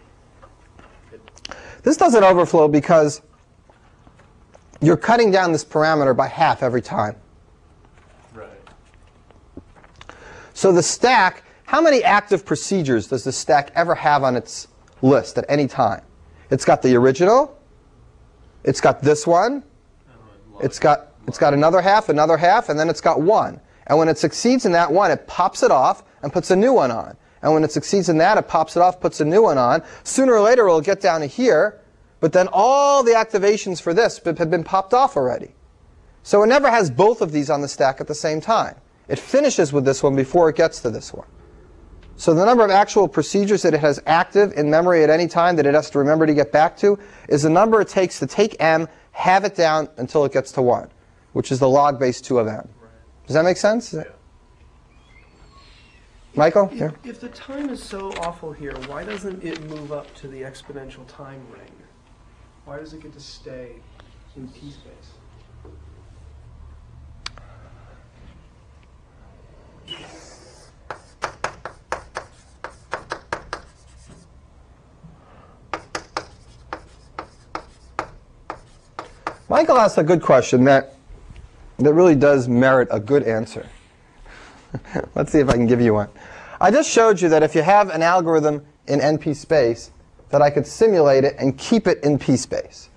Speaker 1: this doesn't overflow because you're cutting down this parameter by half every time.
Speaker 4: Right.
Speaker 1: So the stack, how many active procedures does the stack ever have on its list at any time? It's got the original. It's got this one. It's got another half, and then it's got one. And when it succeeds in that one, it pops it off and puts a new one on. And when it succeeds in that, it pops it off, puts a new one on. Sooner or later, it'll get down to here. But then all the activations for this have been popped off already. So it never has both of these on the stack at the same time. It finishes with this one before it gets to this one. So the number of actual procedures that it has active in memory at any time that it has to remember to get back to is the number it takes to take m, have it down until it gets to 1, which is the log base 2 of m. Right. Does that make sense?
Speaker 4: Yeah.
Speaker 1: Michael?
Speaker 6: If the time is so awful here, why doesn't it move up to the exponential time ring? Why does it get to stay in p-space?
Speaker 1: Michael asked a good question that really does merit a good answer. Let's see if I can give you one. I just showed you that if you have an algorithm in NP space, that I could simulate it and keep it in P space.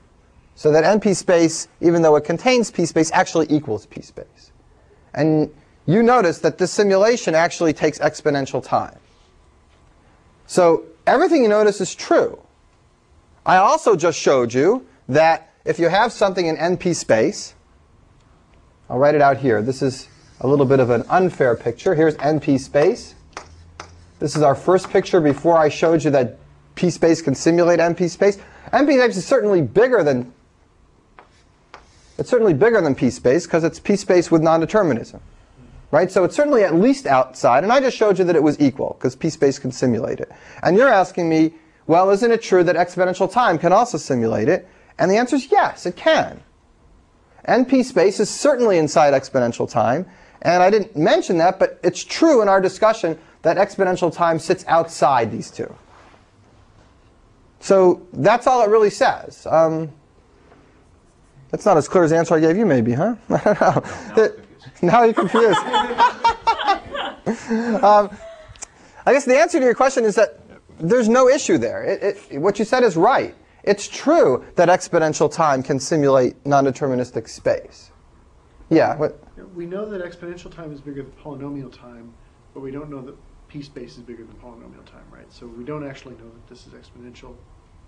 Speaker 1: So that NP space, even though it contains P space, actually equals P space. And you notice that this simulation actually takes exponential time. So everything you notice is true. I also just showed you that if you have something in NP space, I'll write it out here. This is a little bit of an unfair picture. Here's NP space. This is our first picture before I showed you that P space can simulate NP space. NP space is certainly bigger than P space because it's P space with non-determinism. Right? So it's certainly at least outside. And I just showed you that it was equal because P space can simulate it. And you're asking me, well, isn't it true that exponential time can also simulate it? And the answer is yes, it can. NP space is certainly inside exponential time. And I didn't mention that, but it's true in our discussion that exponential time sits outside these two. So that's all it really says. That's not as clear as the answer I gave you, maybe, huh? I don't know. Now you're confused. I guess the answer to your question is that there's no issue there. What you said is right. It's true that exponential time can simulate non-deterministic space. Yeah. What?
Speaker 7: We know that exponential time is bigger than polynomial time, but we don't know that p-space is bigger than polynomial time, right? So we don't actually know that this is exponential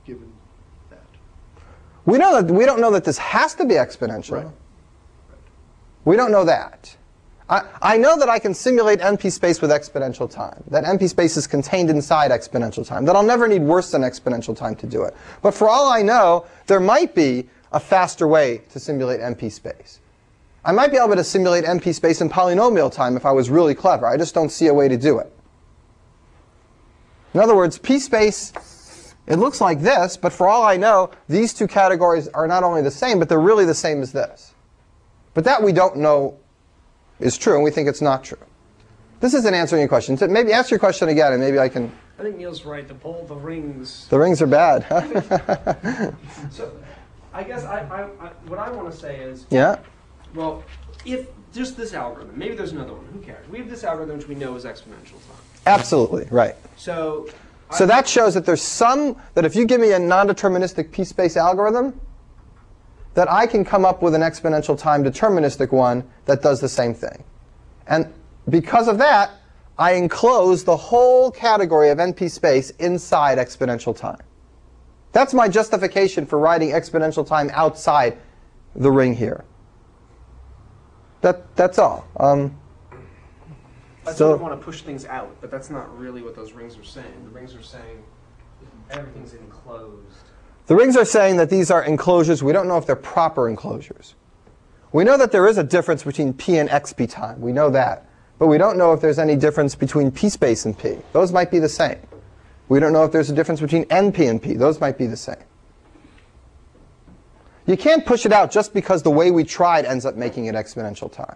Speaker 7: given that.
Speaker 1: We don't know that this has to be exponential.
Speaker 7: Right.
Speaker 1: We don't know that. I know that I can simulate NP space with exponential time, that NP space is contained inside exponential time, that I'll never need worse than exponential time to do it. But for all I know, there might be a faster way to simulate NP space. I might be able to simulate NP space in polynomial time if I was really clever. I just don't see a way to do it. In other words, p space, it looks like this, but for all I know, these two categories are not only the same, but they're really the same as this. But that we don't know is true, and we think it's not true. This isn't answering your question. So maybe ask your question again, and maybe I can...
Speaker 6: I think Neil's right. The rings...
Speaker 1: The rings are bad.
Speaker 6: So I guess what I want to say is...
Speaker 1: Yeah?
Speaker 6: Well, if just this algorithm, maybe there's another one, who cares? We have this algorithm which we know is exponential time.
Speaker 1: Absolutely, right.
Speaker 6: So
Speaker 1: that shows that there's that if you give me a non-deterministic p-space algorithm, that I can come up with an exponential time deterministic one that does the same thing. And because of that, I enclose the whole category of NP space inside exponential time. That's my justification for writing exponential time outside the ring here. That's all.
Speaker 6: I sort of want to push things out, but that's not really what those rings are saying. The rings are saying everything's enclosed.
Speaker 1: The rings are saying that these are enclosures. We don't know if they're proper enclosures. We know that there is a difference between p and xp time. We know that. But we don't know if there's any difference between p space and p. Those might be the same. We don't know if there's a difference between np and p. Those might be the same. You can't push it out just because the way we tried ends up making it exponential time.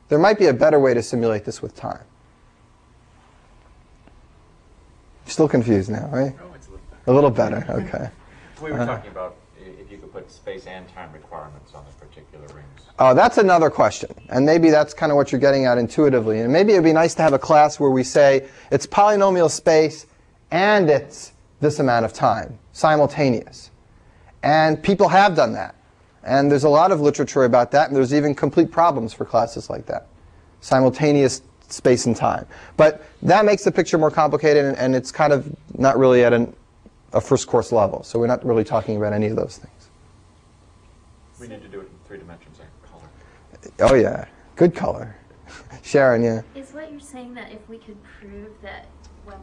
Speaker 1: There might be a better way to simulate this with time. Still confused now, right?
Speaker 3: Oh, it's a little better.
Speaker 1: A little better, OK.
Speaker 2: We were talking about if you could put space and time requirements on the particular rings.
Speaker 1: Oh, that's another question. And maybe that's kind of what you're getting at intuitively. And maybe it would be nice to have a class where we say it's polynomial space and it's this amount of time, simultaneous. And people have done that. And there's a lot of literature about that. And there's even complete problems for classes like that, simultaneous space and time. But that makes the picture more complicated, and it's kind of not really at a first course level. So we're not really talking about any of those things.
Speaker 2: We need to do it in 3 dimensions and color.
Speaker 1: Oh, yeah. Good color. Sharon, yeah.
Speaker 8: Is what you're saying that if we could prove that when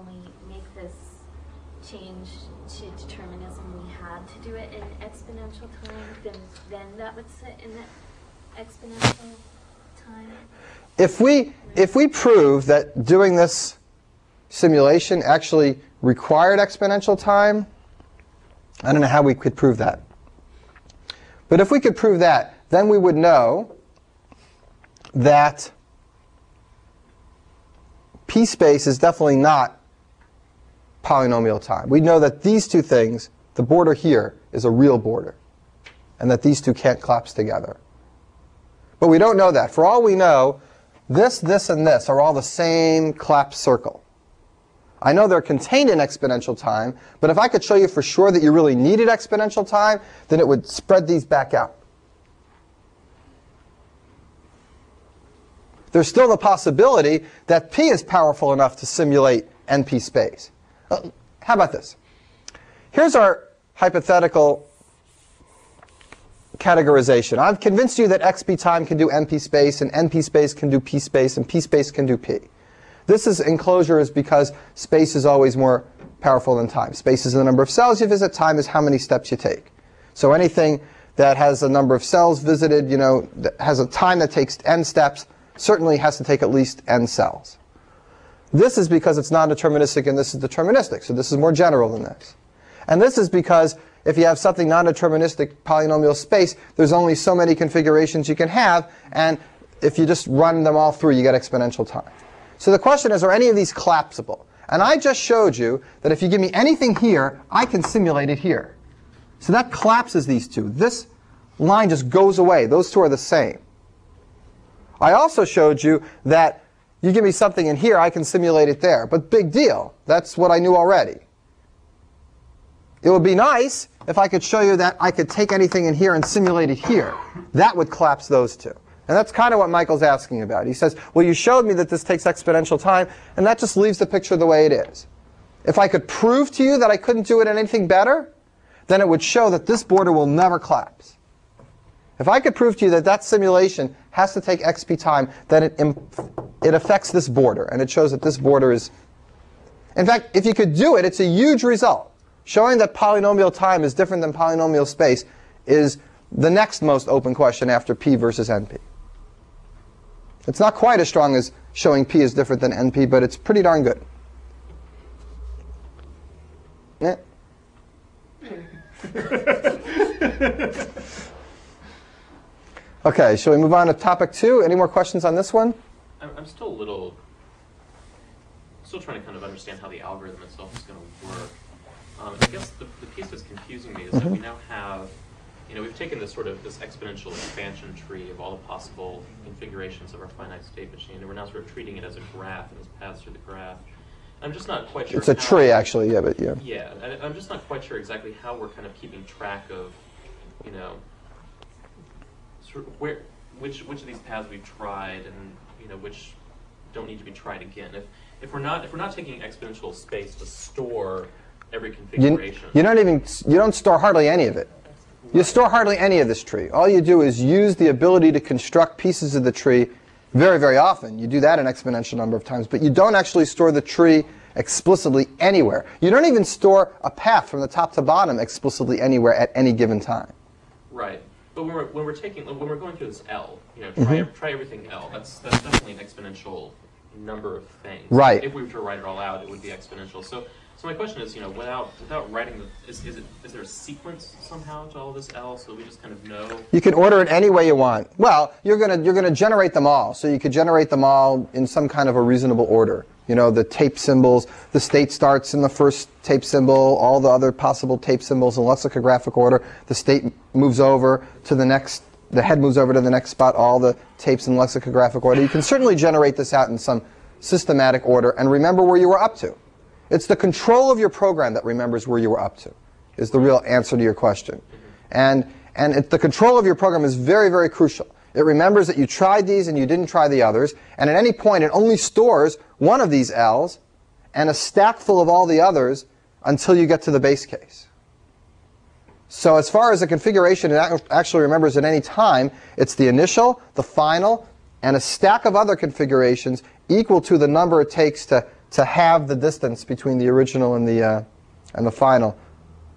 Speaker 8: we make this change to determinism, we had to do it in exponential time, then that would sit in the exponential time?
Speaker 1: If we prove that doing this simulation actually required exponential time, I don't know how we could prove that. But if we could prove that, then we would know that p space is definitely not polynomial time. We know that these two things, the border here is a real border, and that these two can't collapse together. But we don't know that. For all we know, this, and this are all the same collapsed circle. I know they're contained in exponential time, but if I could show you for sure that you really needed exponential time, then it would spread these back out. There's still the possibility that p is powerful enough to simulate NP space. How about this? Here's our hypothetical categorization. I've convinced you that xp time can do NP space, and NP space can do p space, and p space can do p. This is enclosure is because space is always more powerful than time. Space is the number of cells you visit. Time is how many steps you take. So anything that has a number of cells visited, that has a time that takes n steps, certainly has to take at least n cells. This is because it's non-deterministic and this is deterministic. So this is more general than this. And this is because if you have something non-deterministic polynomial space, there's only so many configurations you can have. And if you just run them all through, you get exponential time. So the question is, are any of these collapsible? And I just showed you that if you give me anything here, I can simulate it here. So that collapses these two. This line just goes away. Those two are the same. I also showed you that you give me something in here, I can simulate it there. But big deal. That's what I knew already. It would be nice if I could show you that I could take anything in here and simulate it here. That would collapse those two. And that's kind of what Michael's asking about. He says, well, you showed me that this takes exponential time, and that just leaves the picture the way it is. If I could prove to you that I couldn't do it in anything better, then it would show that this border will never collapse. If I could prove to you that that simulation has to take xp time, then it affects this border, and it shows that this border is... In fact, if you could do it, it's a huge result. Showing that polynomial time is different than polynomial space is the next most open question after p versus np. It's not quite as strong as showing p is different than np, but it's pretty darn good. Yeah. OK, shall we move on to topic 2? Any more questions on this one?
Speaker 4: I'm still trying to kind of understand how the algorithm itself is going to work. I guess the piece that's confusing me is that we now have, we've taken this this exponential expansion tree of all the possible configurations of our finite state machine, and we're now sort of treating it as a graph and as paths through the graph. I'm just not quite sure.
Speaker 1: It's a tree, actually, yeah, but yeah.
Speaker 4: Yeah, I'm just not quite sure exactly how we're kind of keeping track of, sort of which of these paths we've tried and which don't need to be tried again. If we're not taking exponential space to store every configuration.
Speaker 1: You don't store hardly any of it. You store hardly any of this tree. All you do is use the ability to construct pieces of the tree very, very often. You do that an exponential number of times, but you don't actually store the tree explicitly anywhere. You don't even store a path from the top to bottom explicitly anywhere at any given time.
Speaker 4: Right. But when we're going through this L, try everything L. That's definitely an exponential number of things.
Speaker 1: Right.
Speaker 4: If we were to write it all out, it would be exponential. So my question is, without writing is there a sequence somehow to all this L, so we just kind of know?
Speaker 1: You can order it any way you want. Well, you're gonna generate them all, so you could generate them all in some kind of a reasonable order. The tape symbols, the state starts in the first tape symbol, all the other possible tape symbols in lexicographic order. The state moves over to the next. The head moves over to the next spot, all the tapes in lexicographic order. You can certainly generate this out in some systematic order and remember where you were up to. It's the control of your program that remembers where you were up to, is the real answer to your question. And the control of your program is very, very crucial. It remembers that you tried these and you didn't try the others, and at any point it only stores one of these L's and a stack full of all the others until you get to the base case. So as far as the configuration it actually remembers at any time, it's the initial, the final, and a stack of other configurations equal to the number it takes to have the distance between the original and the final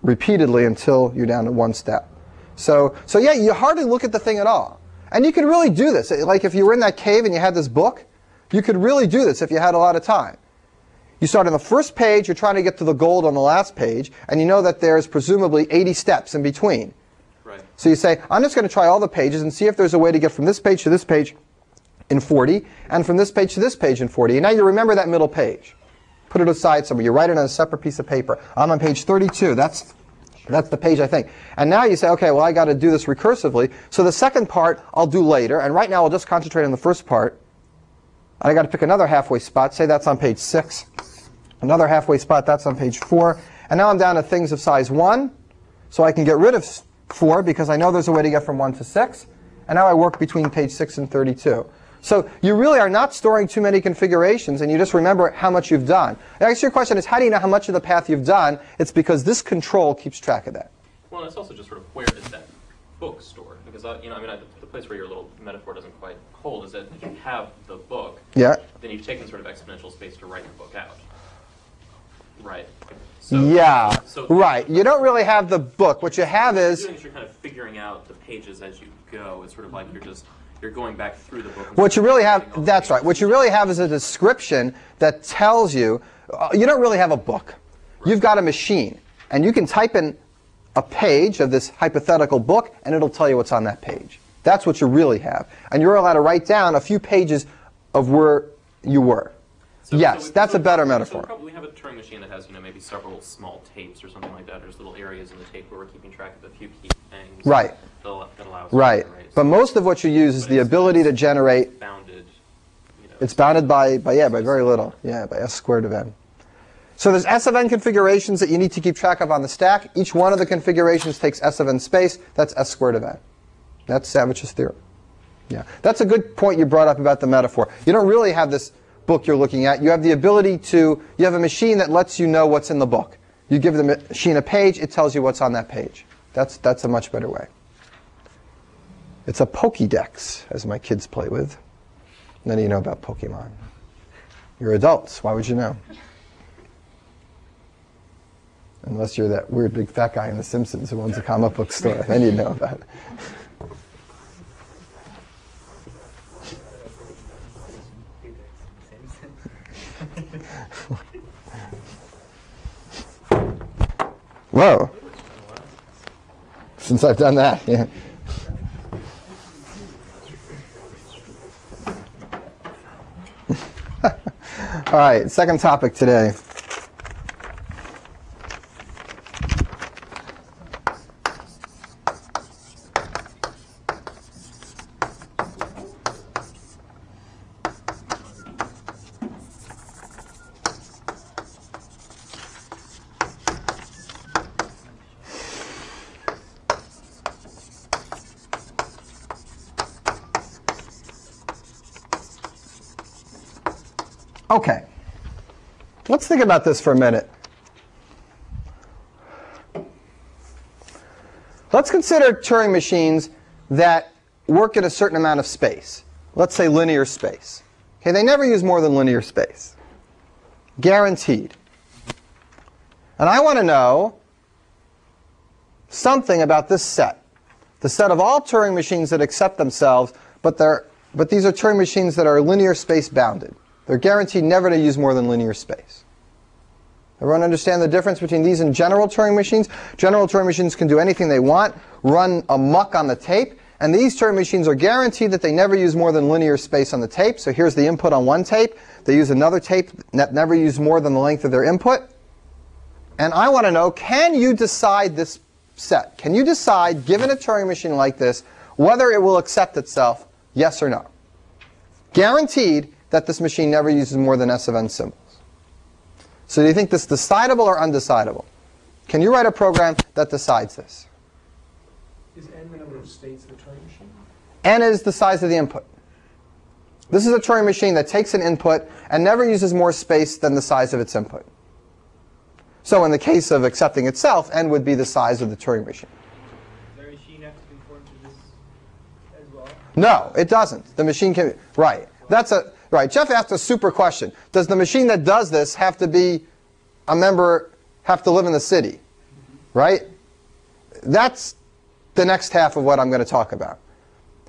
Speaker 1: repeatedly until you're down to one step. So yeah, you hardly look at the thing at all. And you could really do this. Like if you were in that cave and you had this book, you could really do this if you had a lot of time. You start on the first page, you're trying to get to the gold on the last page, and you know that there's presumably 80 steps in between.
Speaker 4: Right.
Speaker 1: So you say, I'm just going to try all the pages and see if there's a way to get from this page to this page in 40, and from this page to this page in 40. And now you remember that middle page. Put it aside somewhere. You write it on a separate piece of paper. I'm on page 32. That's the page I think. And now you say, OK, well, I got to do this recursively. So the second part I'll do later. And right now I'll just concentrate on the first part. I got to pick another halfway spot. Say that's on page 6. Another halfway spot, that's on page 4. And now I'm down to things of size 1. So I can get rid of 4 because I know there's a way to get from 1 to 6. And now I work between page 6 and 32. So you really are not storing too many configurations, and you just remember how much you've done. I guess your question is, how do you know how much of the path you've done? It's because this control keeps track of that.
Speaker 4: Well, it's also just sort of where is that book stored? Because the place where your little metaphor doesn't quite hold is that if you have the book,
Speaker 1: yeah,
Speaker 4: then you've taken sort of exponential space to write your book out. Right.
Speaker 1: Right. You don't really have the book. What you have is
Speaker 4: you're kind of figuring out the pages as you go. It's sort of like you're going back through the book.
Speaker 1: What you really have, that's right. What you really have is a description that tells you, you don't really have a book. Right. You've got a machine. And you can type in a page of this hypothetical book, and it'll tell you what's on that page. That's what you really have. And you're allowed to write down a few pages of where you were. Yes, that's a better
Speaker 9: So
Speaker 1: metaphor.
Speaker 9: we probably have a Turing machine that has, maybe several small tapes or something like that. There's little areas in the tape where we're keeping track of a few key things.
Speaker 1: Right.
Speaker 9: That allow us
Speaker 1: Right.
Speaker 9: to erase.
Speaker 1: But most of what you use is
Speaker 9: But
Speaker 1: the
Speaker 9: it's-
Speaker 1: ability to
Speaker 9: it's
Speaker 1: generate.
Speaker 9: bounded.
Speaker 1: It's bounded by very little. Yeah, by s squared of n. So there's s of n configurations that you need to keep track of on the stack. Each one of the configurations takes s of n space. That's s squared of n. That's Savage's theorem. Yeah, that's a good point you brought up about the metaphor. You don't really have this book you're looking at. You have the ability to, you have a machine that lets you know what's in the book. You give the machine a page, it tells you what's on that page. That's a much better way. It's a Pokédex, as my kids play with. None of you know about Pokemon. You're adults. Why would you know? Unless you're that weird big fat guy in The Simpsons who owns a comic book store. Then you'd know about it. Whoa. Since I've done that, yeah. All right, second topic today. Okay, let's think about this for a minute. Let's consider Turing machines that work in a certain amount of space. Let's say linear space. Okay, they never use more than linear space. Guaranteed. And I want to know something about this set. The set of all Turing machines that accept themselves, but these are Turing machines that are linear space bounded. They're guaranteed never to use more than linear space. Everyone understand the difference between these and general Turing machines? General Turing machines can do anything they want, run amok on the tape, and these Turing machines are guaranteed that they never use more than linear space on the tape. So here's the input on one tape. They use another tape that never use more than the length of their input. And I want to know, can you decide this set? Can you decide, given a Turing machine like this, whether it will accept itself, yes or no? Guaranteed that this machine never uses more than s of n symbols. So do you think this is decidable or undecidable? Can you write a program that decides this?
Speaker 5: Is n the number of states of the Turing machine?
Speaker 1: N is the size of the input. This is a Turing machine that takes an input and never uses more space than the size of its input. So in the case of accepting itself, n would be the size of the Turing machine.
Speaker 5: Does the machine have to conform to this as well?
Speaker 1: No, it doesn't. The machine can, right. Right, Jeff asked a super question. Does the machine that does this have to be a member, have to live in the city? Right? That's the next half of what I'm going to talk about.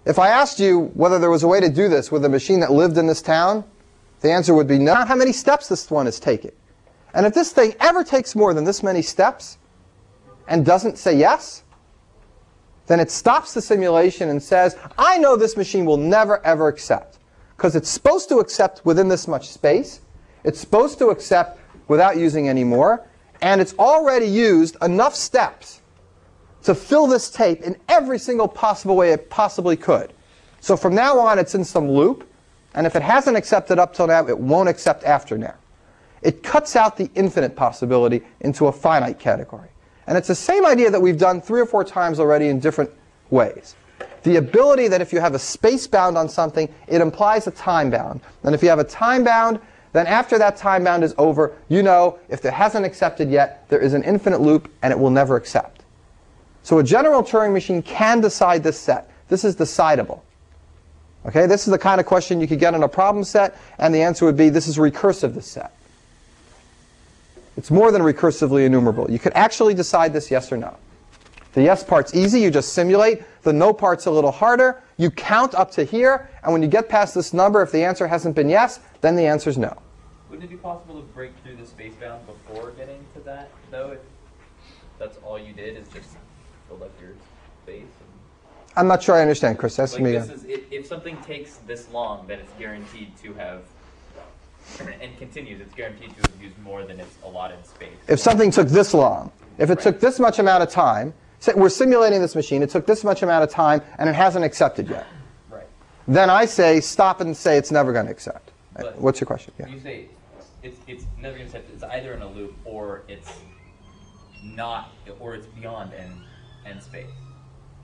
Speaker 1: If I asked you whether there was a way to do this with a machine that lived in this town, the answer would be no. How many steps this one is taking. And if this thing ever takes more than this many steps and doesn't say yes, then it stops the simulation and says, I know this machine will never ever accept. Because it's supposed to accept within this much space. It's supposed to accept without using any more. And it's already used enough steps to fill this tape in every single possible way it possibly could. So from now on, it's in some loop. And if it hasn't accepted up till now, it won't accept after now. It cuts out the infinite possibility into a finite category. And it's the same idea that we've done 3 or 4 times already in different ways. The ability that if you have a space bound on something, it implies a time bound. And if you have a time bound, then after that time bound is over, you know if it hasn't accepted yet, there is an infinite loop and it will never accept. So a general Turing machine can decide this set. This is decidable. Okay, this is the kind of question you could get on a problem set, and the answer would be this is recursive, this set. It's more than recursively enumerable. You could actually decide this yes or no. The yes part's easy, you just simulate. The no part's a little harder. You count up to here, and when you get past this number, if the answer hasn't been yes, then the answer's no.
Speaker 2: Wouldn't it be possible to break through the space bound before getting to that, though, if that's all you did is just fill up your space?
Speaker 1: I'm not sure I understand, Chris. Ask
Speaker 2: Like
Speaker 1: me
Speaker 2: this
Speaker 1: again.
Speaker 2: is, if something takes this long, then it's guaranteed to have and continues, it's guaranteed to have used more than its allotted space.
Speaker 1: If something took this long, if it took this much amount of time, say we're simulating this machine, it took this much amount of time and it hasn't accepted yet.
Speaker 2: Right.
Speaker 1: Then I say stop and say it's never going to accept.
Speaker 2: But
Speaker 1: what's your question? Yeah.
Speaker 2: You say it's never going to accept. It's either in a loop or it's not, or it's beyond n space,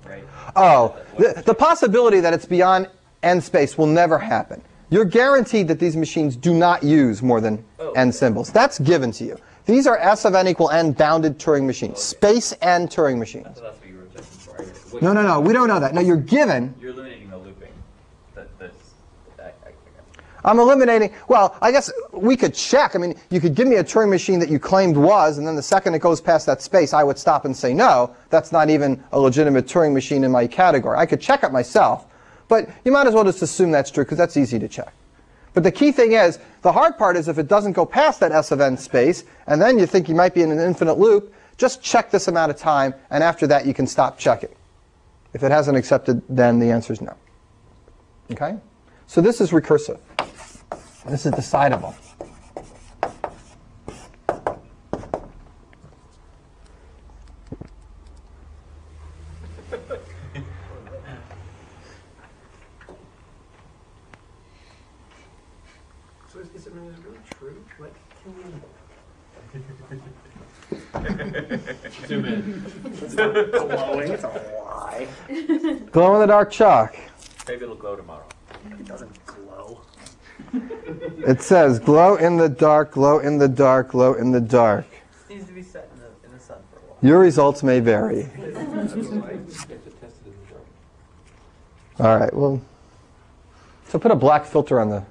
Speaker 2: right?
Speaker 1: Oh, the possibility that it's beyond n space will never happen. You're guaranteed that these machines do not use more than n symbols. That's given to you. These are S of n equal n bounded Turing machines, space n Turing machines.
Speaker 2: So that's what you were testing for.
Speaker 1: No, we don't know that. No, you're given.
Speaker 2: You're eliminating the looping.
Speaker 1: I'm eliminating, well, I guess we could check. I mean, you could give me a Turing machine that you claimed was, and then the second it goes past that space, I would stop and say, no, that's not even a legitimate Turing machine in my category. I could check it myself, but you might as well just assume that's true, because that's easy to check. But the key thing is, the hard part is if it doesn't go past that S of n space, and then you think you might be in an infinite loop, just check this amount of time, and after that you can stop checking. If it hasn't accepted, then the answer is no. Okay? So this is recursive. This is decidable.
Speaker 6: So is it really true? Like,
Speaker 4: Zoom in.
Speaker 6: it's not glowing. It's a lie.
Speaker 1: Glow in the dark chalk.
Speaker 3: Maybe it'll glow tomorrow.
Speaker 6: It doesn't glow.
Speaker 1: It says glow in the dark, glow in the dark, glow in the dark.
Speaker 5: It needs to be set in the sun for a while.
Speaker 1: Your results may vary. All right, well, so put a black filter on the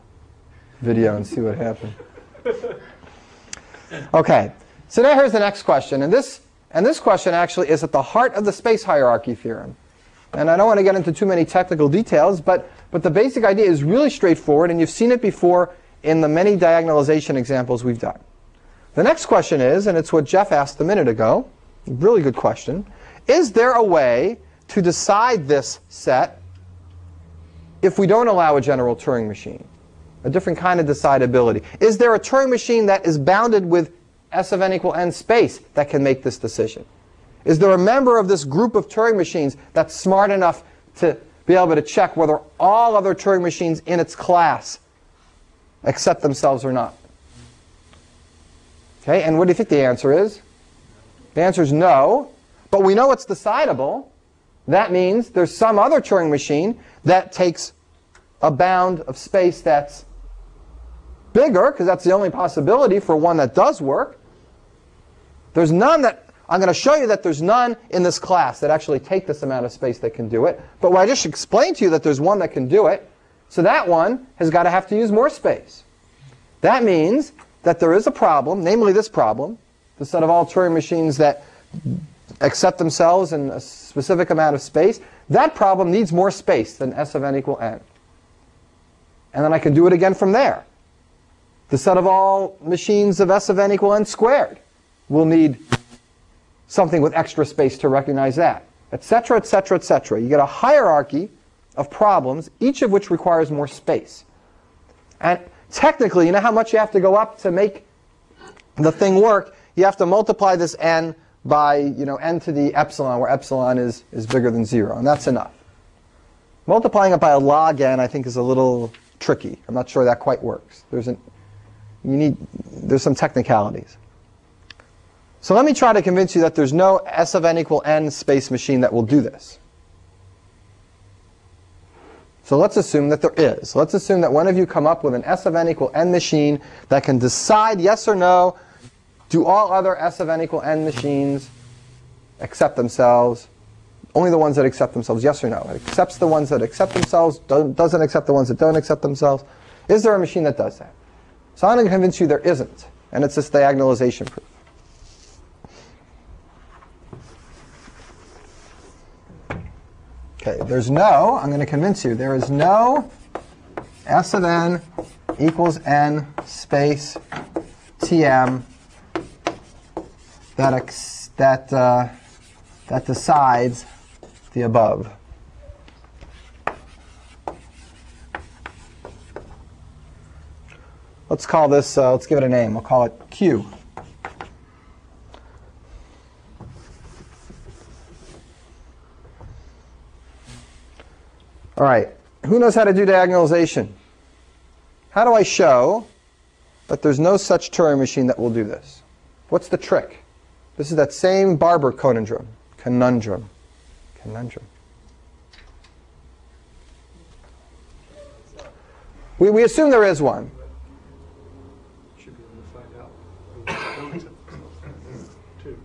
Speaker 1: video and see what happens. Okay, so now here's the next question, and this question actually is at the heart of the space hierarchy theorem. And I don't want to get into too many technical details, but the basic idea is really straightforward, and you've seen it before in the many diagonalization examples we've done. The next question is, and it's what Jeff asked a minute ago, a really good question, is there a way to decide this set if we don't allow a general Turing machine? A different kind of decidability. Is there a Turing machine that is bounded with S of n equal n space that can make this decision? Is there a member of this group of Turing machines that's smart enough to be able to check whether all other Turing machines in its class accept themselves or not? Okay, and what do you think the answer is? The answer is no, but we know it's decidable. That means there's some other Turing machine that takes a bound of space that's bigger, because that's the only possibility for one that does work. There's none that, I'm going to show you that there's none in this class that actually take this amount of space that can do it. But I just explained to you that there's one that can do it. So that one has got to have to use more space. That means that there is a problem, namely this problem, the set of all Turing machines that accept themselves in a specific amount of space. That problem needs more space than S of n equal n. And then I can do it again from there. The set of all machines of S of n equal n squared will need something with extra space to recognize that, etc., etc., etc. You get a hierarchy of problems, each of which requires more space. And technically, you know how much you have to go up to make the thing work? You have to multiply this n by n to the epsilon, where epsilon is bigger than 0, and that's enough. Multiplying it by a log n, I think, is a little tricky. I'm not sure that quite works. There's some technicalities. So let me try to convince you that there's no S of n equal n space machine that will do this. So let's assume that there is. Let's assume that one of you come up with an S of n equal n machine that can decide yes or no, do all other S of n equal n machines accept themselves, only the ones that accept themselves, yes or no. It accepts the ones that accept themselves, doesn't accept the ones that don't accept themselves. Is there a machine that does that? So I'm going to convince you there isn't, and it's this diagonalization proof. Okay, I'm going to convince you, there is no S of n equals n space Tm that decides the above. let's call this, let's give it a name. We'll call it Q. All right, who knows how to do diagonalization? How do I show that there's no such Turing machine that will do this? What's the trick? This is that same Barber conundrum. Conundrum. We assume there is one.
Speaker 7: Should be able to find out. Don't accept themselves. Too.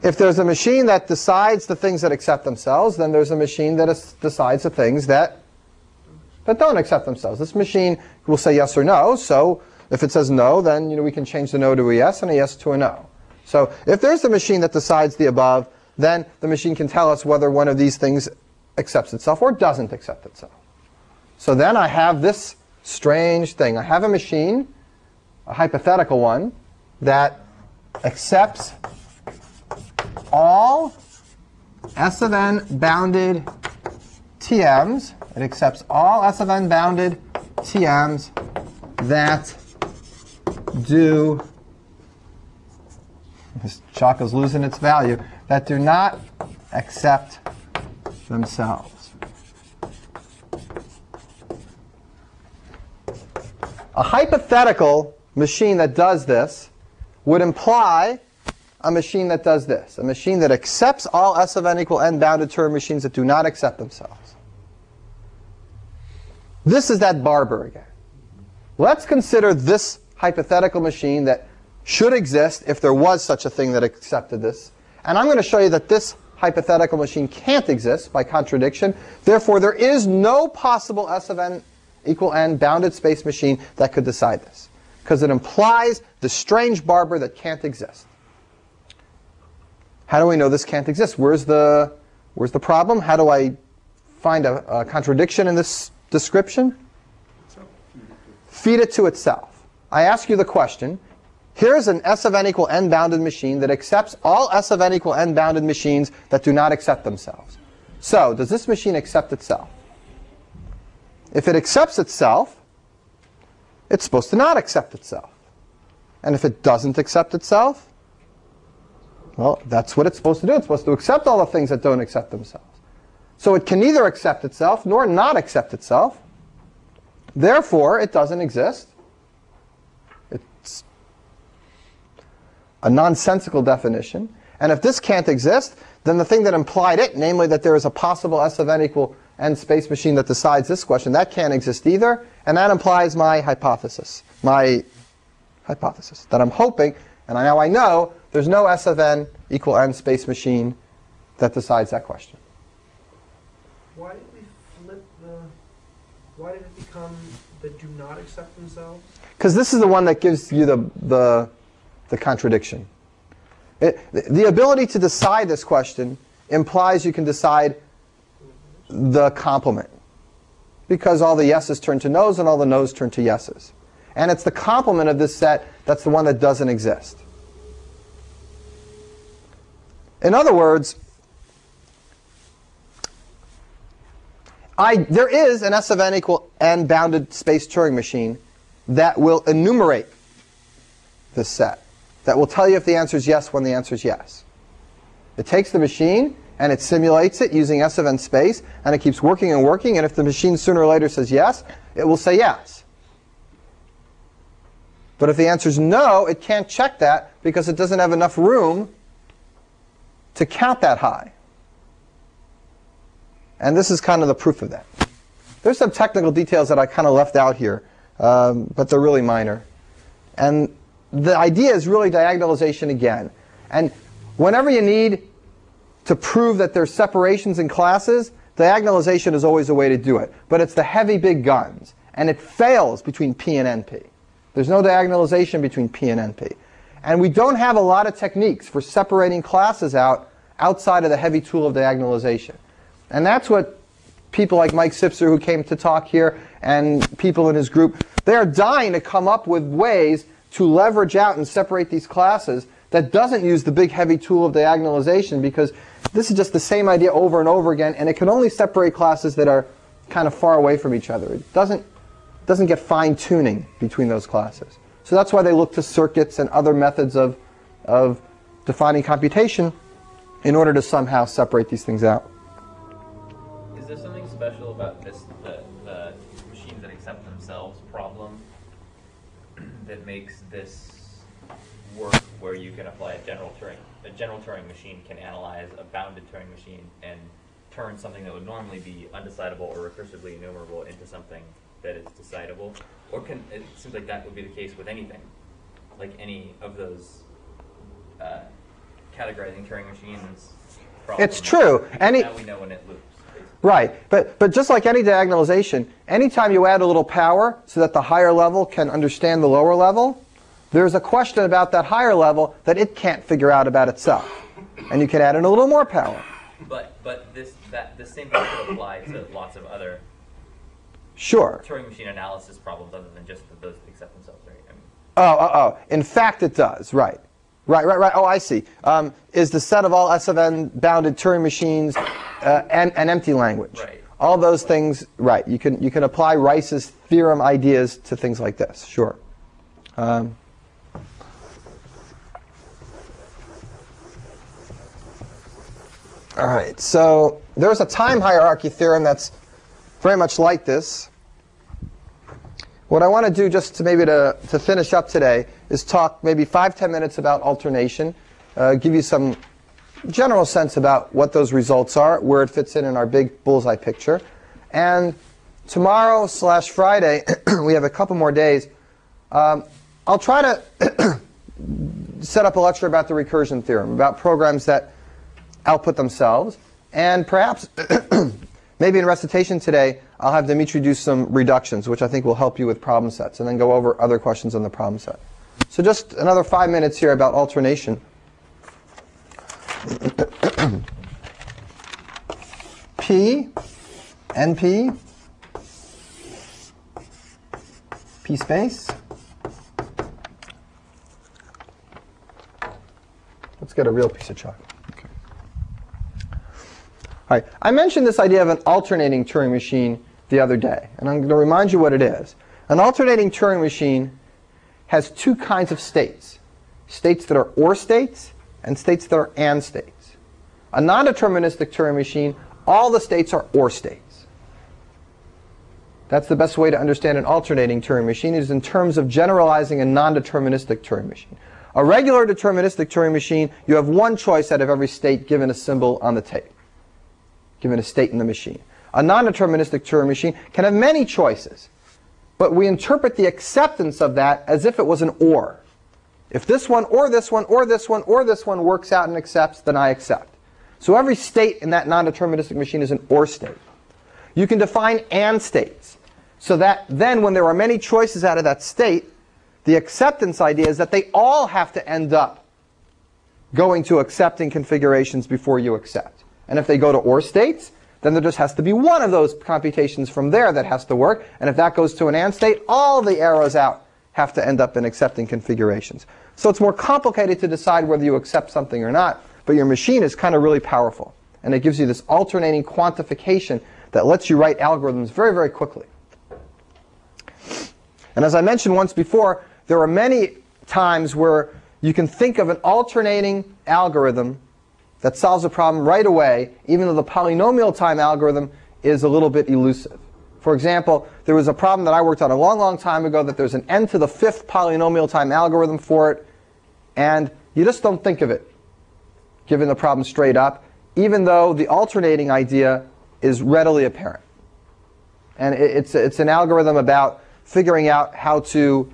Speaker 1: If there's a machine that decides the things that accept themselves, then there's a machine that decides the things that don't accept themselves. This machine will say yes or no. So if it says no, then we can change the no to a yes and a yes to a no. So if there's a machine that decides the above, then the machine can tell us whether one of these things accepts itself or doesn't accept itself. So then I have this strange thing. I have a machine, a hypothetical one, that accepts all S of n bounded TMs. It accepts all S of n bounded TMs that do, this chalk is losing its value, that do not accept themselves. A hypothetical machine that does this would imply a machine that does this, a machine that accepts all S of n equal n bounded Turing machines that do not accept themselves. This is that Barber again. Let's consider this hypothetical machine that should exist if there was such a thing that accepted this. And I'm going to show you that this hypothetical machine can't exist by contradiction. Therefore, there is no possible S of n equal n bounded space machine that could decide this, because it implies the strange Barber that can't exist. How do we know this can't exist? Where's the problem? How do I find a contradiction in this description? Feed it to itself. I ask you the question, here's an S of n equal n bounded machine that accepts all S of n equal n bounded machines that do not accept themselves. So, does this machine accept itself? If it accepts itself, it's supposed to not accept itself. And if it doesn't accept itself, well, that's what it's supposed to do. It's supposed to accept all the things that don't accept themselves. So it can neither accept itself nor not accept itself. Therefore, it doesn't exist. It's a nonsensical definition. And if this can't exist, then the thing that implied it, namely that there is a possible S of n equal n space machine that decides this question, that can't exist either. And that implies my hypothesis. My hypothesis that I'm hoping, and now I know, there's no S of n equal n space machine that decides that question.
Speaker 6: Why did we flip why did it become that do not accept themselves?
Speaker 1: Because this is the one that gives you the contradiction. The ability to decide this question implies you can decide the complement, because all the yeses turn to nos and all the nos turn to yeses. And it's the complement of this set that's the one that doesn't exist. In other words, there is an S of n equal n bounded space Turing machine that will enumerate this set, that will tell you if the answer is yes when the answer is yes. It takes the machine and it simulates it using S of n space, and it keeps working and working, and if the machine sooner or later says yes, it will say yes. But if the answer is no, it can't check that because it doesn't have enough room to count that high. And this is kind of the proof of that. There's some technical details that I kind of left out here, but they're really minor. And the idea is really diagonalization again. And whenever you need to prove that there's separations in classes, diagonalization is always a way to do it. But it's the heavy big guns. And it fails between P and NP. There's no diagonalization between P and NP. And we don't have a lot of techniques for separating classes out outside of the heavy tool of diagonalization. And that's what people like Mike Sipser, who came to talk here, and people in his group, they are dying to come up with ways to leverage out and separate these classes that doesn't use the big heavy tool of diagonalization, because this is just the same idea over and over again, and it can only separate classes that are kind of far away from each other. It doesn't doesn't get fine-tuning between those classes. So that's why they look to circuits and other methods of defining computation in order to somehow separate these things out.
Speaker 2: Is there something special about this, the machines that accept themselves problem that makes this work where you can apply a general Turing machine can analyze a bounded Turing machine and turn something that would normally be undecidable or recursively enumerable into something that is decidable? Or it seems like that would be the case with anything, like any of those categorizing Turing machines problems.
Speaker 1: It's true.
Speaker 2: Now we know when it loops. Basically.
Speaker 1: Right, but just like any diagonalization, anytime you add a little power so that the higher level can understand the lower level, there's a question about that higher level that it can't figure out about itself. And you can add in a little more power.
Speaker 2: But the same thing could apply to lots of other
Speaker 1: Sure.
Speaker 2: Turing machine analysis problems other than just those that accept themselves, right? I mean,
Speaker 1: Oh. In fact, it does. Right. Oh, I see. Is the set of all S of n bounded Turing machines an empty language?
Speaker 2: Right.
Speaker 1: All those things. Right. You can apply Rice's theorem ideas to things like this. Sure. All right. So there's a time hierarchy theorem that's very much like this. What I want to do just to maybe to finish up today is talk maybe 5-10 minutes about alternation, give you some general sense about what those results are, where it fits in our big bullseye picture. And tomorrow/Friday, we have a couple more days. I'll try to set up a lecture about the recursion theorem, about programs that output themselves. And perhaps, maybe in recitation today, I'll have Dimitri do some reductions, which I think will help you with problem sets, and then go over other questions on the problem set. So just another 5 minutes here about alternation. P, NP, P space. Let's get a real piece of chocolate. Okay. All right. I mentioned this idea of an alternating Turing machine the other day, and I'm going to remind you what it is. An alternating Turing machine has two kinds of states. States that are OR states and states that are AND states. A non-deterministic Turing machine, all the states are OR states. That's the best way to understand an alternating Turing machine, is in terms of generalizing a non-deterministic Turing machine. A regular deterministic Turing machine, you have one choice out of every state given a symbol on the tape, given a state in the machine. A non-deterministic Turing machine can have many choices, but we interpret the acceptance of that as if it was an OR. If this one, or this one, or this one, or this one works out and accepts, then I accept. So every state in that non-deterministic machine is an OR state. You can define AND states, so that then when there are many choices out of that state, the acceptance idea is that they all have to end up going to accepting configurations before you accept. And if they go to OR states, then there just has to be one of those computations from there that has to work. And if that goes to an AND state, all the arrows out have to end up in accepting configurations. So it's more complicated to decide whether you accept something or not, but your machine is kind of really powerful. And it gives you this alternating quantification that lets you write algorithms very, very quickly. And as I mentioned once before, there are many times where you can think of an alternating algorithm that solves a problem right away, even though the polynomial time algorithm is a little bit elusive. For example, there was a problem that I worked on a long, long time ago that there's an n to the 5th polynomial time algorithm for it, and you just don't think of it, given the problem straight up, even though the alternating idea is readily apparent. And it's an algorithm about figuring out how to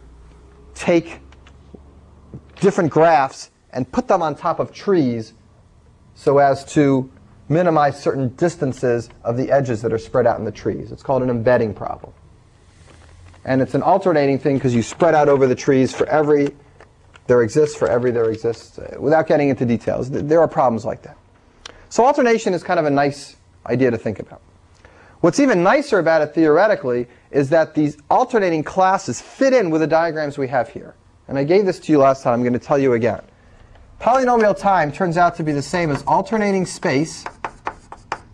Speaker 1: take different graphs and put them on top of trees so as to minimize certain distances of the edges that are spread out in the trees. It's called an embedding problem. And it's an alternating thing because you spread out over the trees for every there exists, for every there exists, without getting into details. There are problems like that. So alternation is kind of a nice idea to think about. What's even nicer about it theoretically is that these alternating classes fit in with the diagrams we have here. And I gave this to you last time. I'm going to tell you again. Polynomial time turns out to be the same as alternating space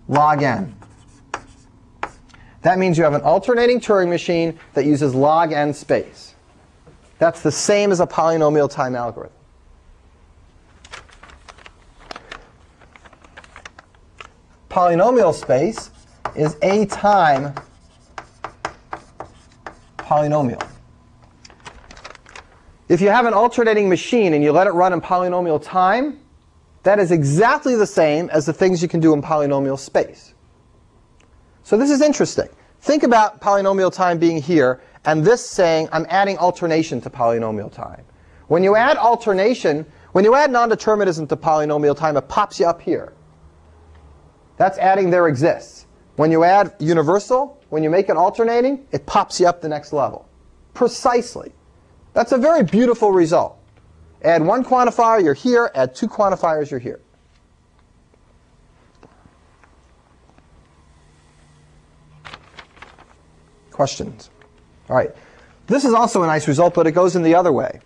Speaker 1: log n. That means you have an alternating Turing machine that uses log n space. That's the same as a polynomial time algorithm. Polynomial space is a time polynomial. If you have an alternating machine and you let it run in polynomial time, that is exactly the same as the things you can do in polynomial space. So this is interesting. Think about polynomial time being here, and this saying, I'm adding alternation to polynomial time. When you add alternation, when you add non-determinism to polynomial time, it pops you up here. That's adding there exists. When you add universal, when you make it alternating, it pops you up the next level. Precisely. That's a very beautiful result. Add one quantifier, you're here. Add two quantifiers, you're here. Questions? All right. This is also a nice result, but it goes in the other way.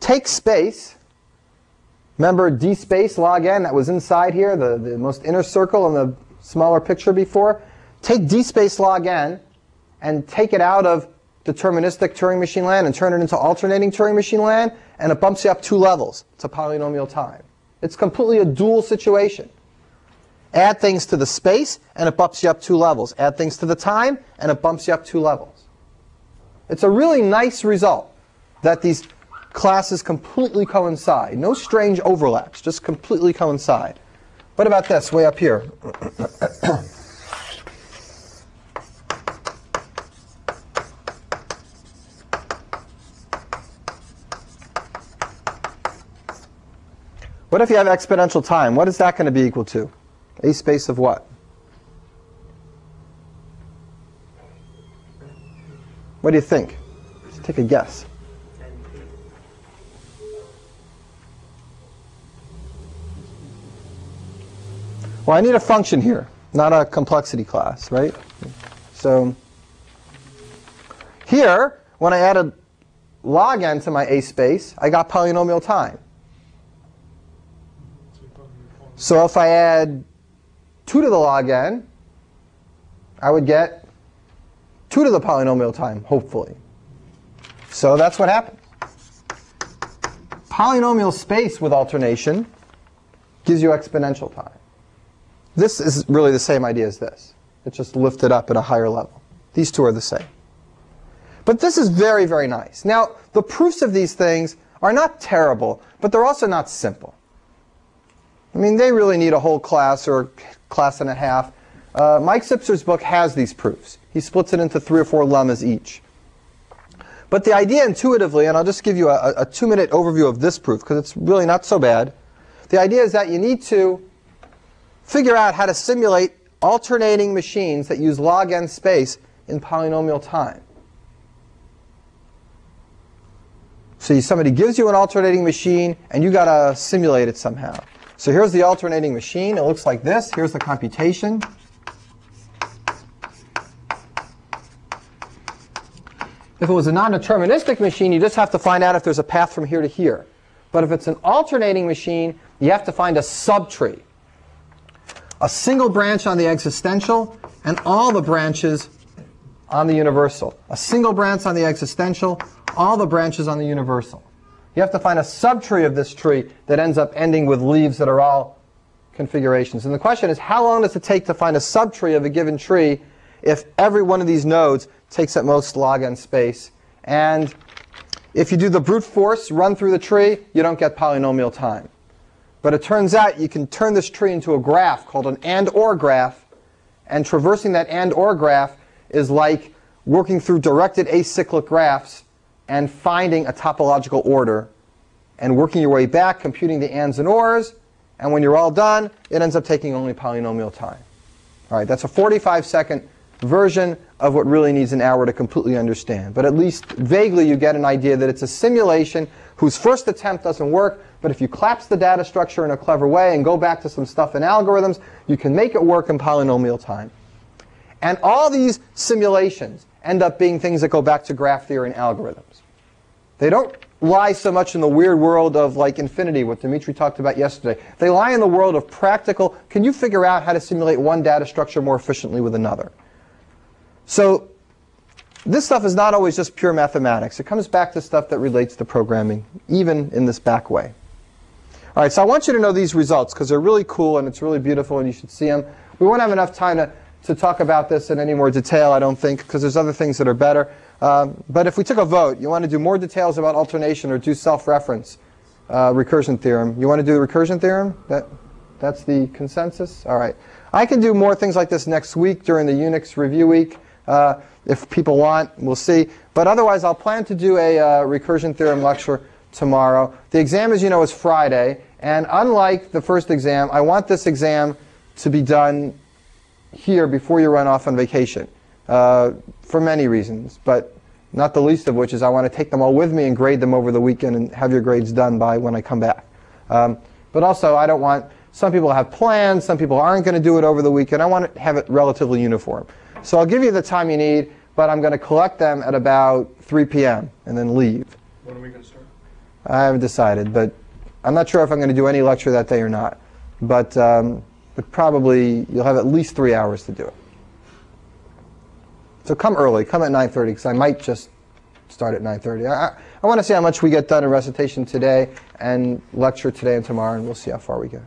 Speaker 1: Take space. Remember d space log n that was inside here, the most inner circle in the smaller picture before? Take d space log n and take it out of deterministic Turing machine land and turn it into alternating Turing machine land, and it bumps you up 2 levels to polynomial time. It's completely a dual situation. Add things to the space, and it bumps you up 2 levels. Add things to the time, and it bumps you up 2 levels. It's a really nice result that these classes completely coincide. No strange overlaps, just completely coincide. What about this, way up here? What if you have exponential time? What is that going to be equal to? A space of what? What do you think? Let's take a guess. Well, I need a function here, not a complexity class, right? So here, when I added log n to my A space, I got polynomial time. So if I add 2 to the log n, I would get 2 to the polynomial time, hopefully. So that's what happens. Polynomial space with alternation gives you exponential time. This is really the same idea as this. It's just lifted up at a higher level. These two are the same. But this is very, very nice. Now, the proofs of these things are not terrible, but they're also not simple. I mean, they really need a whole class or class and a half. Mike Sipser's book has these proofs. He splits it into 3 or 4 lemmas each. But the idea intuitively, and I'll just give you a 2-minute overview of this proof, because it's really not so bad. The idea is that you need to figure out how to simulate alternating machines that use log n space in polynomial time. So somebody gives you an alternating machine, and you got to simulate it somehow. So here's the alternating machine. It looks like this. Here's the computation. If it was a non-deterministic machine, you just have to find out if there's a path from here to here. But if it's an alternating machine, you have to find a subtree. A single branch on the existential and all the branches on the universal. A single branch on the existential, all the branches on the universal. You have to find a subtree of this tree that ends up ending with leaves that are all configurations. And the question is, how long does it take to find a subtree of a given tree if every one of these nodes takes at most log n space? And if you do the brute force run through the tree, you don't get polynomial time. But it turns out you can turn this tree into a graph called an and/or graph, and traversing that and/or graph is like working through directed acyclic graphs and finding a topological order and working your way back, computing the ands and ors, and when you're all done, it ends up taking only polynomial time. All right, that's a 45-second version of what really needs an hour to completely understand. But at least vaguely you get an idea that it's a simulation whose first attempt doesn't work, but if you collapse the data structure in a clever way and go back to some stuff in algorithms, you can make it work in polynomial time. And all these simulations end up being things that go back to graph theory and algorithms. They don't lie so much in the weird world of like infinity, what Dimitri talked about yesterday. They lie in the world of practical, can you figure out how to simulate one data structure more efficiently with another? So this stuff is not always just pure mathematics. It comes back to stuff that relates to programming, even in this back way. All right, so I want you to know these results because they're really cool and it's really beautiful and you should see them. We won't have enough time to talk about this in any more detail, I don't think, because there's other things that are better. But if we took a vote, you want to do more details about alternation or do self-reference, recursion theorem. You want to do the recursion theorem? That's the consensus? All right. I can do more things like this next week during the Unix review week. If people want, we'll see. But otherwise, I'll plan to do a recursion theorem lecture tomorrow. The exam, as you know, is Friday. And unlike the first exam, I want this exam to be done here before you run off on vacation for many reasons, but not the least of which is I want to take them all with me and grade them over the weekend and have your grades done by when I come back. But also, I don't want some people have plans, some people aren't going to do it over the weekend. I want to have it relatively uniform. So I'll give you the time you need, but I'm going to collect them at about 3 p.m. and then leave.
Speaker 4: When are we going to start?
Speaker 1: I haven't decided, but I'm not sure if I'm going to do any lecture that day or not. But probably you'll have at least 3 hours to do it. So come early. Come at 9:30 because I might just start at 9:30. I want to see how much we get done in recitation today and lecture today and tomorrow, and we'll see how far we go.